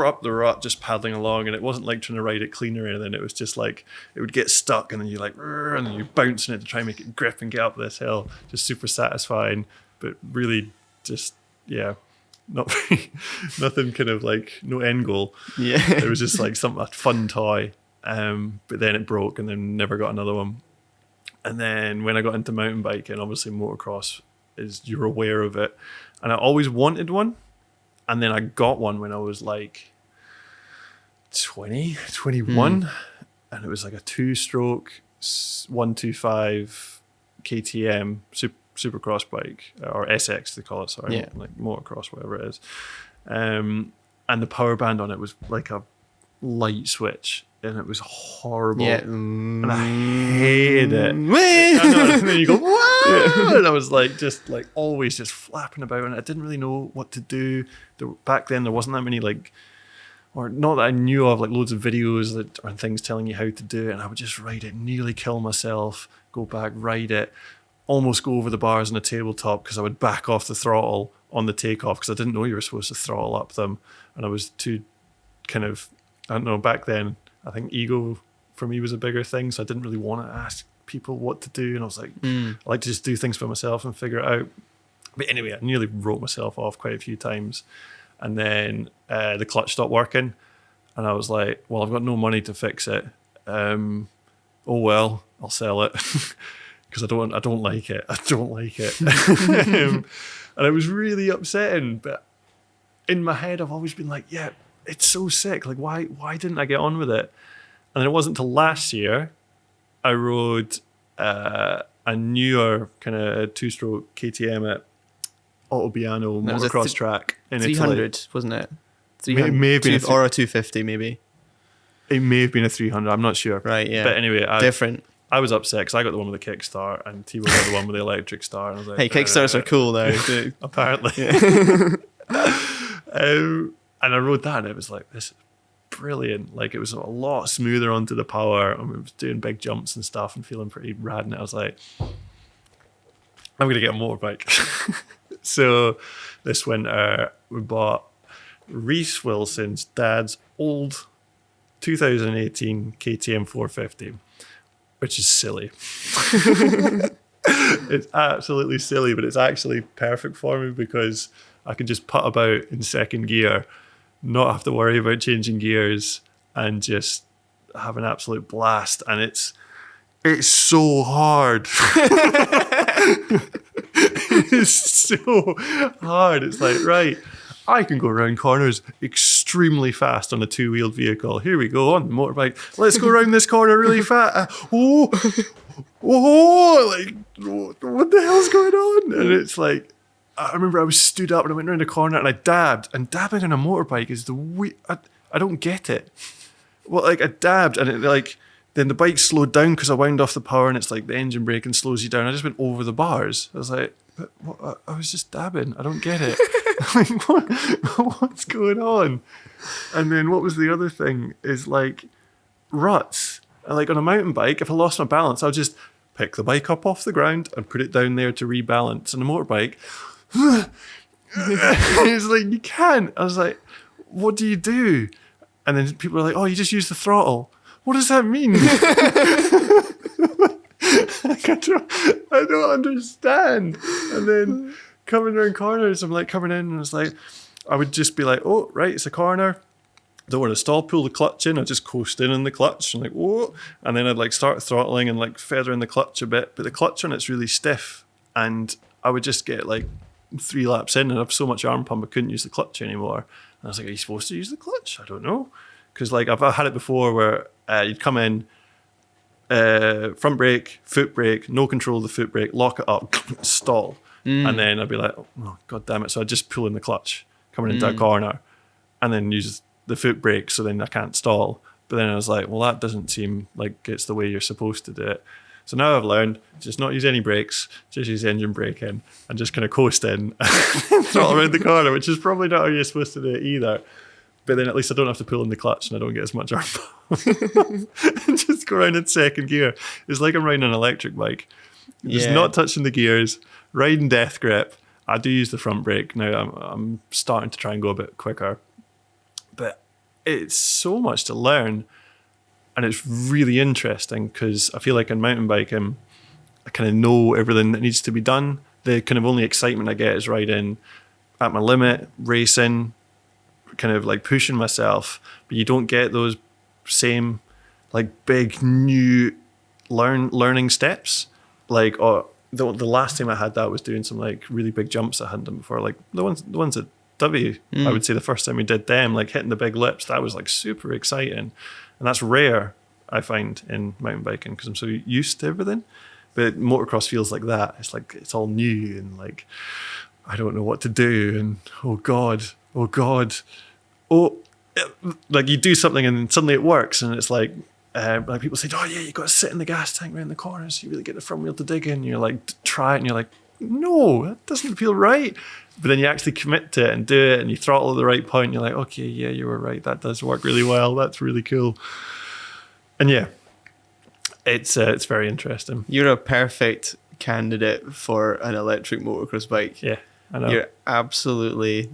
up the rut, just paddling along. And it wasn't like trying to ride it clean or anything. It was just like, it would get stuck, and then you like, and then you bounce in it to try and make it grip and get up this hill. Just super satisfying, but really just, yeah, not very, nothing kind of like, no end goal. Yeah. It was just like a fun toy. But then it broke, and then never got another one. And then when I got into mountain biking, obviously motocross, you're aware of it, and I always wanted one, and then I got one when I was like 21, and it was like a 2-stroke 125 KTM supercross bike, or SX they call it, sorry, yeah. like motocross, whatever it is. And the power band on it was like a light switch, and it was horrible. Yeah. And I hated it. And then you go, whoa! And I was like, just like always just flapping about, and I didn't really know what to do. Back then there wasn't that many like, or not that I knew of, like loads of videos and things telling you how to do it, and I would just ride it, nearly kill myself, go back, ride it, almost go over the bars on a tabletop because I would back off the throttle on the takeoff because I didn't know you were supposed to throttle up them, and I was too kind of, I don't know, back then I think ego for me was a bigger thing, so I didn't really want to ask people what to do, and I was like, I like to just do things for myself and figure it out. But anyway, I nearly wrote myself off quite a few times, and then the clutch stopped working, and I was like, well, I've got no money to fix it. Oh well, I'll sell it because I don't like it. I don't like it. And it was really upsetting, but in my head I've always been like, yeah, it's so sick. Like, why didn't I get on with it? And then it wasn't until last year I rode a newer kind of 2-stroke KTM at Autobiano motocross track in 300, Italy. wasn't it? 300, may have been or a 250 maybe. It may have been a 300. I'm not sure. Right, yeah. But anyway, different. I was upset because I got the one with the kickstart, and T-Bo got the one with the electric start. And I was like, hey, kickstarts are cool now. Apparently. And I rode that, and it was like, this is brilliant. Like, it was a lot smoother onto the power, and we was doing big jumps and stuff and feeling pretty rad. And I was like, I'm going to get a motorbike. So this winter we bought Reese Wilson's dad's old 2018 KTM 450, which is silly. It's absolutely silly, but it's actually perfect for me because I can just putt about in second gear, not have to worry about changing gears, and just have an absolute blast. And it's so hard. It's so hard. It's like, right, I can go around corners extremely extremely fast on a two-wheeled vehicle. Here we go on the motorbike. Let's go around this corner really fast. Like, what the hell's going on? And it's like, I remember I was stood up and I went around a corner and I dabbed. And dabbing on a motorbike is I don't get it. Well, like I dabbed and it like, then the bike slowed down because I wound off the power and it's like the engine braking slows you down. I just went over the bars. I was like, but what? I was just dabbing. I don't get it. Like, what's going on? And then what was the other thing is like ruts. And like on a mountain bike, if I lost my balance, I'll just pick the bike up off the ground and put it down there to rebalance. On a motorbike, it's like, you can't. I was like, what do you do? And then people are like, oh, you just use the throttle. What does that mean? Like, I don't understand. And then coming around corners, I'm like coming in and it's like, I would just be like, oh, right, it's a corner. Don't want to stall, pull the clutch in. I just coast in the clutch and like, whoa. And then I'd like start throttling and like feathering the clutch a bit. But the clutch on it's really stiff. And I would just get like 3 laps in and I have so much arm pump I couldn't use the clutch anymore. And I was like, are you supposed to use the clutch? I don't know. Because like I've had it before where you'd come in, front brake, foot brake, no control of the foot brake, lock it up, stall. And then I'd be like, oh, God damn it. So I'd just pull in the clutch coming into a corner and then use the foot brake so then I can't stall. But then I was like, well, that doesn't seem like it's the way you're supposed to do it. So now I've learned just not use any brakes, just use engine braking and just kind of coast in and throttle around the corner, which is probably not how you're supposed to do it either. But then at least I don't have to pull in the clutch and I don't get as much arm pump. And just go around in second gear. It's like I'm riding an electric bike. Just not touching the gears, riding death grip. I do use the front brake. Now I'm starting to try and go a bit quicker. But it's so much to learn. And it's really interesting because I feel like in mountain biking, I kind of know everything that needs to be done. The kind of only excitement I get is riding at my limit, racing, kind of like pushing myself, but you don't get those same like big new learning steps. Like the last time I had that was doing some like really big jumps I hadn't done before, like the ones at Dyfi. I would say the first time we did them, like hitting the big lips, that was like super exciting, and that's rare I find in mountain biking because I'm so used to everything. But motocross feels like that. It's like it's all new and like I don't know what to do and oh god, like you do something and suddenly it works and it's like people say, oh yeah, you got to sit in the gas tank around the corners, so you really get the front wheel to dig in. You're like, try it, and you're like, no, that doesn't feel right. But then you actually commit to it and do it, and you throttle at the right point. And you're like, okay, yeah, you were right. That does work really well. That's really cool. And yeah, it's very interesting. You're a perfect candidate for an electric motocross bike. Yeah, I know. You're absolutely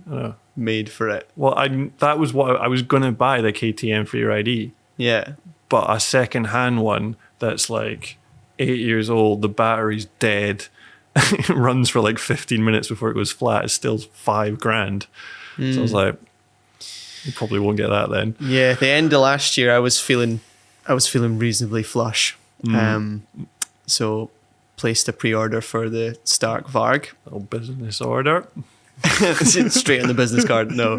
made for it. Well, that was what I was going to buy, the KTM for your ID. Yeah. But a second-hand one that's like 8 years old, the battery's dead, it runs for like 15 minutes before it goes flat, it's still $5,000. So I was like, you probably won't get that then. Yeah, at the end of last year, I was feeling reasonably flush. So placed a pre-order for the Stark Varg. Little business order. Straight on the business card, no.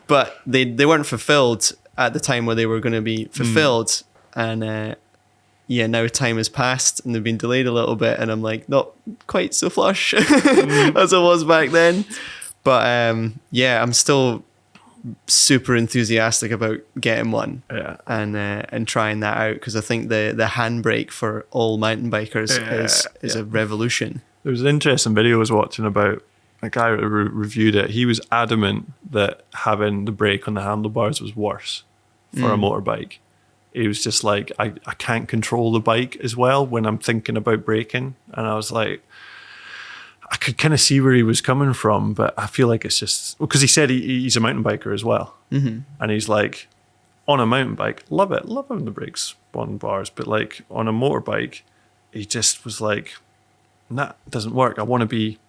But they weren't fulfilled at the time where they were going to be fulfilled. And now time has passed and they've been delayed a little bit. And I'm like, not quite so flush as I was back then. But I'm still super enthusiastic about getting one and trying that out because I think the handbrake for all mountain bikers is a revolution. There was an interesting video I was watching about a guy who reviewed it. He was adamant that having the brake on the handlebars was worse for a motorbike. He was just like, I can't control the bike as well when I'm thinking about braking. And I was like, I could kind of see where he was coming from, but I feel like it's just because he said he's a mountain biker as well, and he's like, on a mountain bike, love having the brakes on bars, but like on a motorbike, he just was like, nah, it doesn't work. I want to be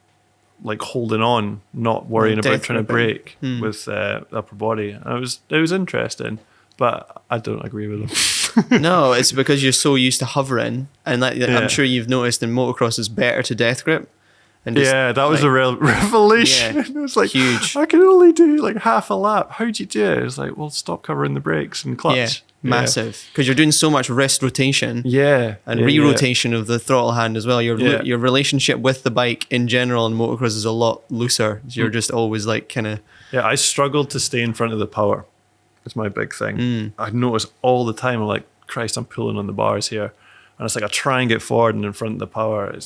like holding on, not worrying about trying to brake with the upper body. And it was interesting, but I don't agree with him. No, it's because you're so used to hovering, and I'm sure you've noticed in motocross it's better to death grip. And just, yeah, that was like, a real revelation. Yeah, It was like, huge. I can only do like half a lap. How'd you do it? It's like, well, stop covering the brakes and clutch. Yeah, massive. Because you're doing so much wrist rotation. Yeah. And yeah, re-rotation of the throttle hand as well. Yeah. Your relationship with the bike in general in motocross is a lot looser. You're just always like kind of... Yeah, I struggled to stay in front of the power. That's my big thing. I notice all the time, I'm like, Christ, I'm pulling on the bars here. And it's like, I try and get forward and in front of the power.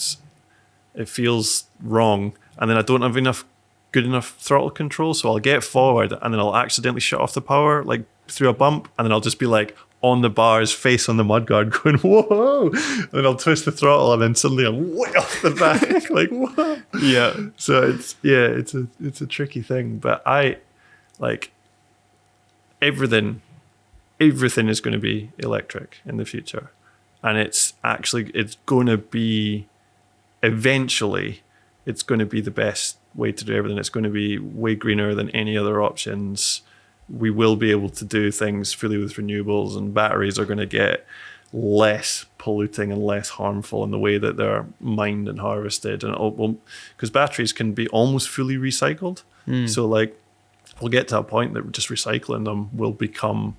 It feels wrong. And then I don't have good enough throttle control. So I'll get forward and then I'll accidentally shut off the power, like through a bump. And then I'll just be like on the bars, face on the mudguard going, whoa. And then I'll twist the throttle and then suddenly I'm way off the back. Like, whoa. Yeah. So it's a tricky thing. But I like everything is going to be electric in the future. And it's going to be, eventually, it's going to be the best way to do everything. It's going to be way greener than any other options. We will be able to do things fully with renewables, and batteries are going to get less polluting and less harmful in the way that they're mined and harvested. And because batteries can be almost fully recycled. So like, we'll get to a point that just recycling them will become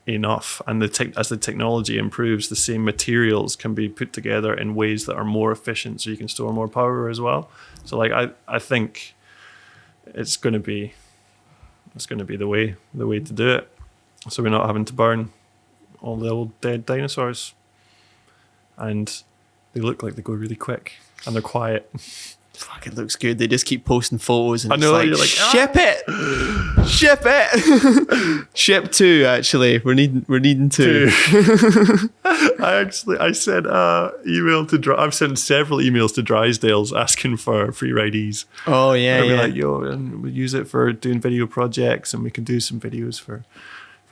enough, and as the technology improves, the same materials can be put together in ways that are more efficient, so you can store more power as well. So like I think it's going to be the way to do it, so we're not having to burn all the old dead dinosaurs, and they look like they go really quick and they're quiet. Fuck, it looks good. They just keep posting photos and I know, it's you're like, ship it, ship it, ship 2. Actually, we're needing 2. I sent email to I've sent several emails to Drysdale's asking for free ridees. Oh yeah, I'll be yeah. like, yo, and we'll use it for doing video projects, and we can do some videos for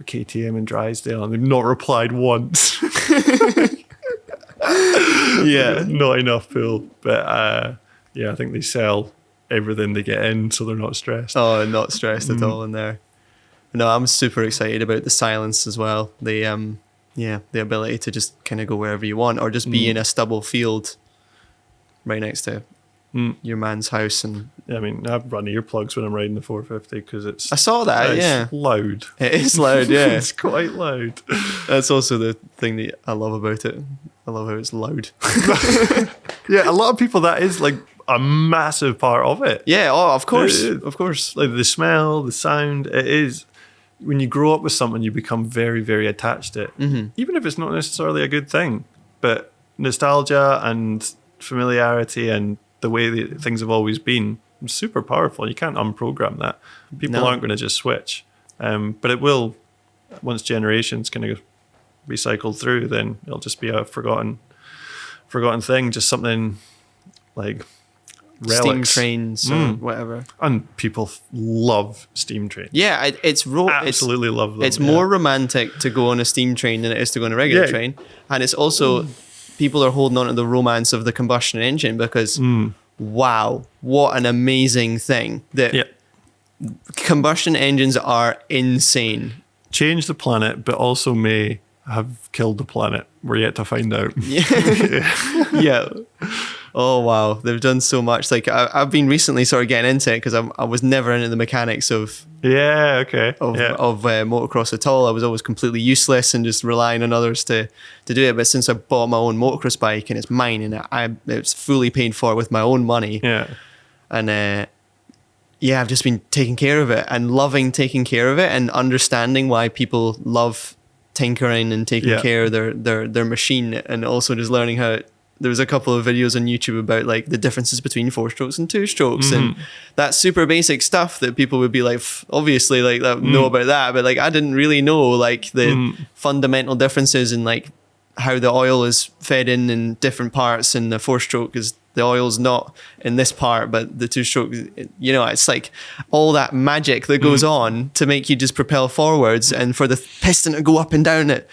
KTM and Drysdale, and they've not replied once. Yeah, not enough pull, but yeah, I think they sell everything they get in, so they're not stressed. Oh, not stressed at all in there. No, I'm super excited about the silence as well. The the ability to just kind of go wherever you want, or just be in a stubble field right next to your man's house. And I mean, I run earplugs when I'm riding the 450 because I saw that. Yeah, loud. it is loud. Yeah, It's quite loud. that's also the thing that I love about it. I love how it's loud. Yeah, a lot of people, that is like a massive part of it. Yeah, oh, of course, It is. of course. Like the smell, the sound, it is. When you grow up with something, you become very, very attached to it. Even if it's not necessarily a good thing. But nostalgia and familiarity and the way that things have always been is super powerful. You can't unprogram that. People aren't going to just switch. But it will, once generations kind of be cycled through, then it'll just be a forgotten thing, just something like relics. Steam trains or whatever. And people love steam trains. Yeah, Absolutely love them. It's more romantic to go on a steam train than it is to go on a regular train. And it's also, people are holding on to the romance of the combustion engine because, wow, what an amazing thing. Combustion engines are insane. Change the planet, but also may have killed the planet. We're yet to find out. Yeah. Oh, wow. They've done so much. Like, I've been recently sort of getting into it because I was never into the mechanics of motocross at all. I was always completely useless and just relying on others to do it. But since I bought my own motocross bike and it's mine and it's fully paid for with my own money. Yeah. And I've just been taking care of it and loving taking care of it and understanding why people love tinkering and taking care of their machine, and also just learning how there was a couple of videos on YouTube about like the differences between 4-strokes and 2-strokes and that super basic stuff that people would be like, obviously like know about that, but like I didn't really know like the fundamental differences in like how the oil is fed in different parts, and the 4-stroke is the oil's not in this part, but the 2-stroke, you know, it's like all that magic that goes on to make you just propel forwards, and for the piston to go up and down at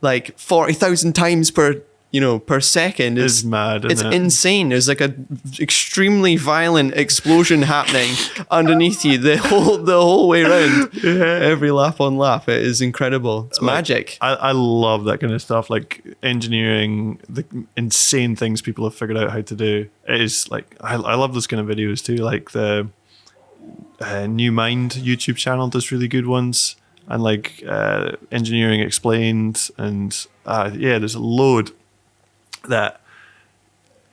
like 40,000 times per per second It's mad, it's isn't it? insane. There's like a extremely violent explosion happening underneath you the whole way around. Every lap on lap. It is incredible. It's magic. I love that kind of stuff, like engineering, the insane things people have figured out how to do. It is like, I love those kind of videos too. Like the New Mind YouTube channel does really good ones, and like Engineering Explained, and there's a load that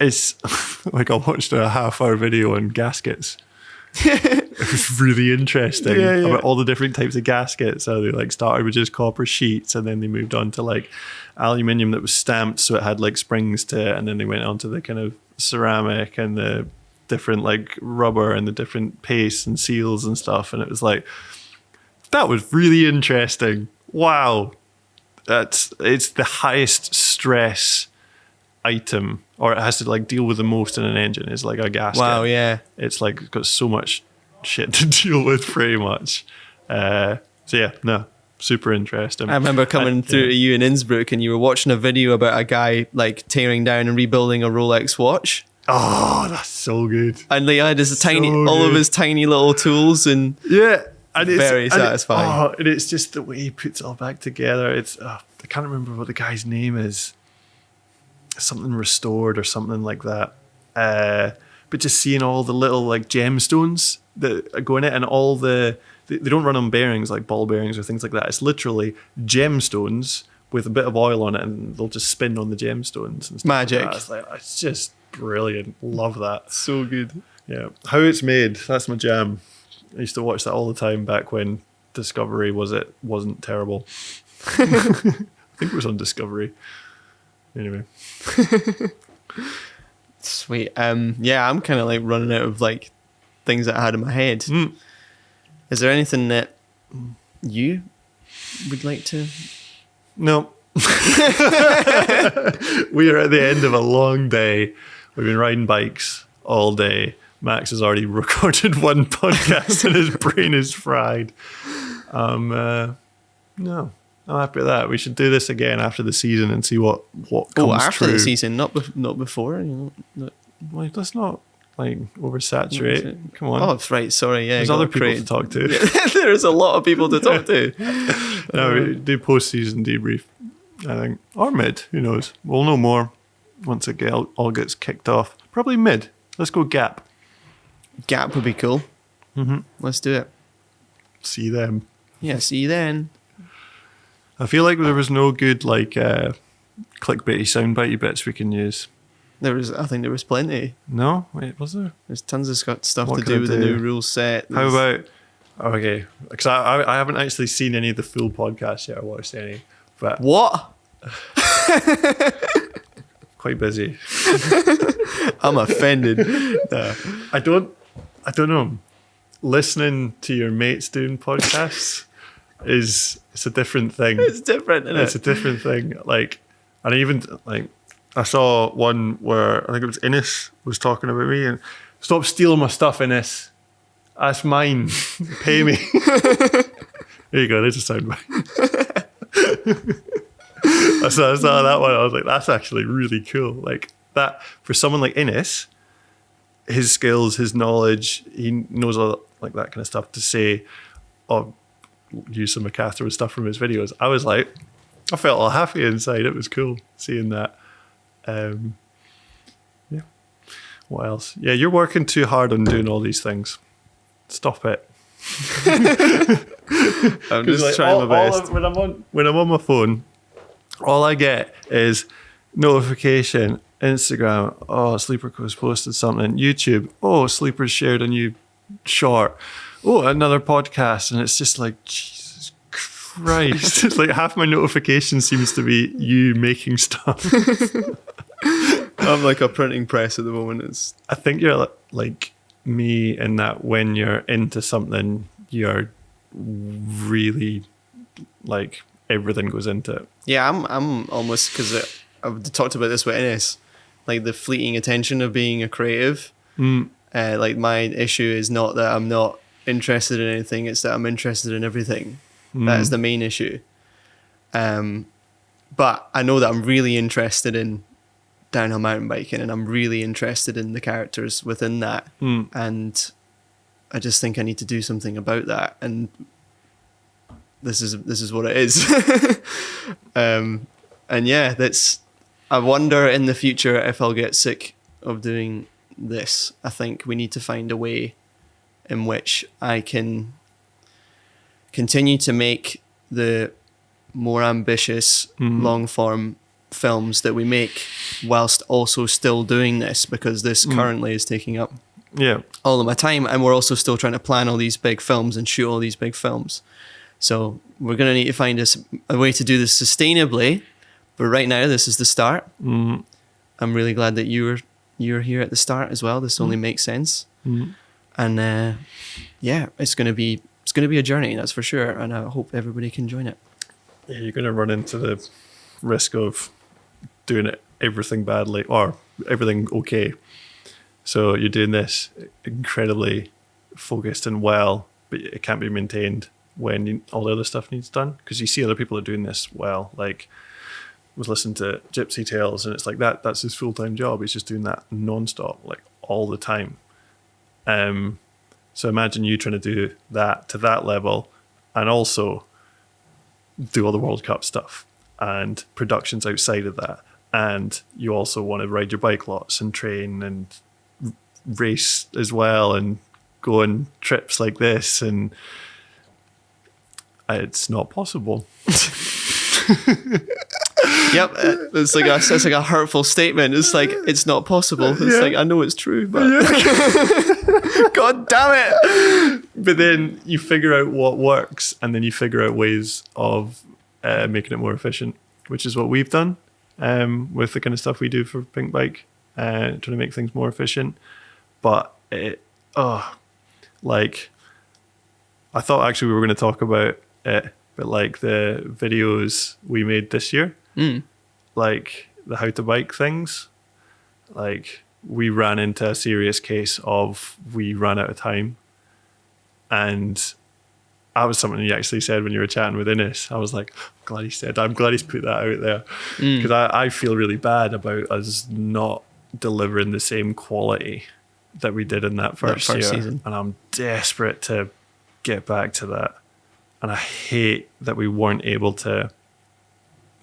is like, I watched a half-hour video on gaskets. It was really interesting about all the different types of gaskets. How they like started with just copper sheets, and then they moved on to like aluminium that was stamped, so it had like springs to it, and then they went on to the kind of ceramic and the different like rubber and the different pastes and seals and stuff. And it was like, that was really interesting. Wow, it's the highest stress item, or it has to like deal with the most in an engine, is like a gasket. Wow, yeah. It's like got so much shit to deal with pretty much. Super interesting. I remember coming through to you in Innsbruck, and you were watching a video about a guy like tearing down and rebuilding a Rolex watch. Oh, that's so good. And he had his all good. of his tiny little tools, and and it's very satisfying. And it's just the way he puts it all back together. It's I can't remember what the guy's name is. Something Restored or something like that. But just seeing all the little like gemstones that go in it, and all they don't run on bearings like ball bearings or things like that. It's literally gemstones with a bit of oil on it, and they'll just spin on the gemstones and stuff. Magic. Like that. It's just brilliant. Love that. So good. Yeah. How it's made, that's my jam. I used to watch that all the time back when Discovery wasn't terrible. I think it was on Discovery. Anyway. Sweet. I'm kind of like running out of like things that I had in my head. Is there anything that you would like to? No. We are at the end of a long day. We've been riding bikes all day. Max has already recorded one podcast and his brain is fried. No. I'm happy with that. We should do this again after the season and see what comes after true. the season, not before. Well, let's not like oversaturate. Come on. Oh, right. Sorry. Yeah. There's other people to talk to. There's a lot of people to talk to. No, we do post-season debrief, I think, or mid. Who knows? We'll know more once it all gets kicked off. Probably mid. Let's go gap. Gap would be cool. Mm-hmm. Let's do it. See them. Yeah. See you then. I feel like there was no good like clickbaity soundbitey bits we can use. I think there was plenty. No? Wait, was there? There's tons of stuff What to could do I with the do? new rule set. How about... Okay, because I haven't actually seen any of the full podcasts yet. I watched any. But What? quite busy. I'm offended. I don't know. Listening to your mates doing podcasts it's a different thing. It's different, isn't it? It's a different thing. Like, and even like I saw one where I think it was Innes was talking about me and stop stealing my stuff, Innes. That's mine. Pay me. There you go. There's a soundbite. I saw that one. I was like, that's actually really cool. Like that for someone like Innes, his skills, his knowledge, he knows all like that kind of stuff to say, oh, use some Cathro stuff from his videos. I was like, I felt all happy inside. It was cool seeing that. Yeah. What else? Yeah, you're working too hard on doing all these things. Stop it. I'm just trying my best. When I'm on my phone, all I get is notification, Instagram, oh, Sleeper Co's posted something, YouTube, oh, Sleeper's shared a new short, oh, another podcast, and it's just like, Jesus Christ. It's like half my notification seems to be you making stuff. I'm like a printing press at the moment. I think you're like me in that when you're into something, you're really like everything goes into it. Yeah, I'm almost, because I've talked about this with Innes, like the fleeting attention of being a creative. Like my issue is not that I'm not interested in anything, it's that I'm interested in everything. That is the main issue. but I know that I'm really interested in downhill mountain biking, and I'm really interested in the characters within that. And I just think I need to do something about that. And this is what it is. And yeah, I wonder in the future if I'll get sick of doing this. I think we need to find a way in which I can continue to make the more ambitious long form films that we make whilst also still doing this, because this currently is taking up all of my time, and we're also still trying to plan all these big films and shoot all these big films. So we're going to need to find a way to do this sustainably, but right now this is the start. I'm really glad that you're here at the start as well. This only makes sense. And yeah, it's going to be a journey, that's for sure, and I hope everybody can join it. Yeah, you're going to run into the risk of doing everything badly or everything okay. So you're doing this incredibly focused and well, but it can't be maintained when all the other stuff needs done, because you see other people are doing this well. Like, I was listening to Gypsy Tales, and it's like that's his full-time job. He's just doing that non-stop, like all the time. So imagine you trying to do that to that level, and also do all the World Cup stuff and productions outside of that. And you also want to ride your bike lots and train and race as well and go on trips like this. And it's not possible. Yep, it's like a hurtful statement. It's like, it's not possible. It's like, I know it's true, but God damn it. But then you figure out what works, and then you figure out ways of making it more efficient, which is what we've done with the kind of stuff we do for Pink Bike, trying to make things more efficient. But like, I thought actually we were going to talk about it, but like the videos we made this year, like the how to bike things, like we ran into a serious case of we ran out of time. And that was something you actually said when you were chatting with Innes. I was like, I'm glad he's put that out there, because I feel really bad about us not delivering the same quality that we did in that first year. Season. And I'm desperate to get back to that. And I hate that we weren't able to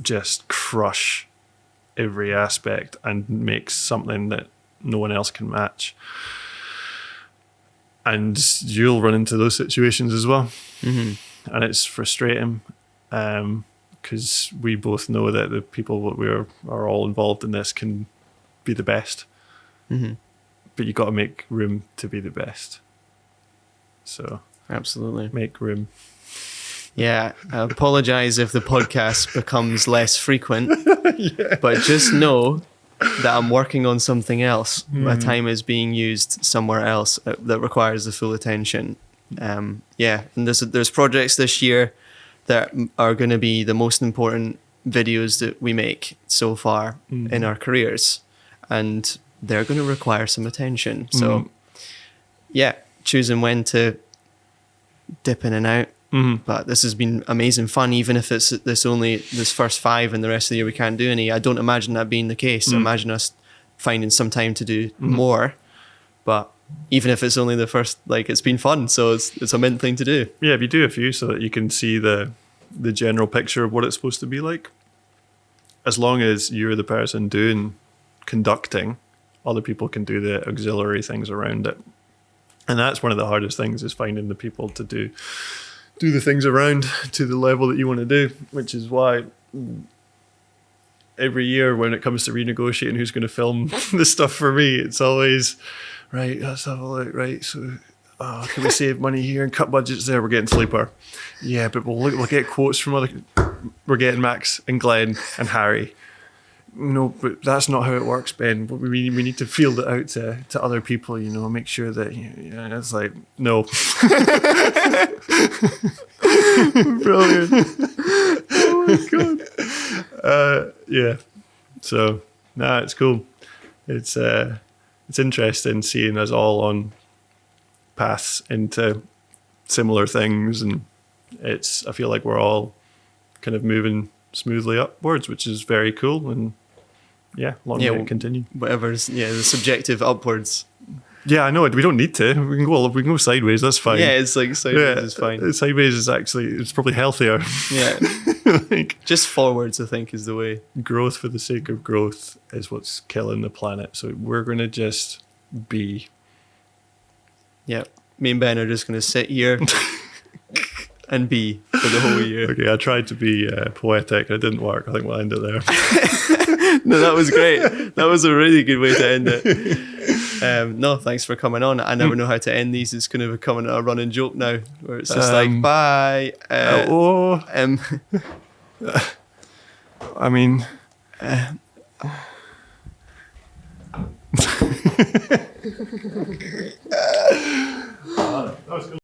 just crush every aspect and make something that no one else can match. And you'll run into those situations as well. And it's frustrating, because we both know that the people that are all involved in this can be the best. But you got to make room to be the best. So absolutely, make room. Yeah, I apologize if the podcast becomes less frequent, but just know that I'm working on something else. My time is being used somewhere else that requires the full attention. And there's projects this year that are going to be the most important videos that we make so far in our careers, and they're going to require some attention. So yeah, choosing when to dip in and out. But this has been amazing fun, even if it's this first 5 and the rest of the year we can't do any. I don't imagine that being the case. I imagine us finding some time to do more. But even if it's only the first, like, it's been fun, so it's a mint thing to do. Yeah, if you do a few so that you can see the general picture of what it's supposed to be like. As long as you're the person conducting, other people can do the auxiliary things around it. And that's one of the hardest things, is finding the people to do the things around to the level that you want to do, which is why every year when it comes to renegotiating who's going to film the stuff for me, it's always, right, let's have a look, right, so can we save money here and cut budgets there? We're getting Sleeper. Yeah, but we'll get quotes from we're getting Max and Glenn and Harry. No, but that's not how it works, Ben. We need to field it out to other people, make sure that, it's like, no. Brilliant. Oh my God. Yeah. So, it's cool. It's interesting seeing us all on paths into similar things, and I feel like we're all kind of moving smoothly upwards, which is very cool. And yeah, long may it continue. Whatever's the subjective upwards. Yeah, I know. We don't need to. We can go sideways. That's fine. Yeah, it's like sideways is fine. Sideways is actually, it's probably healthier. Yeah, Like, just forwards, I think, is the way. growth for the sake of growth is what's killing the planet. So we're gonna just be. Yeah, me and Ben are just going to sit here and be for the whole year. Okay, I tried to be poetic. It didn't work. I think we'll end it there. No, that was great. That was a really good way to end it. No, thanks for coming on. I never know how to end these. It's kind of becoming a running joke now, where it's just like, bye. I mean... that was cool.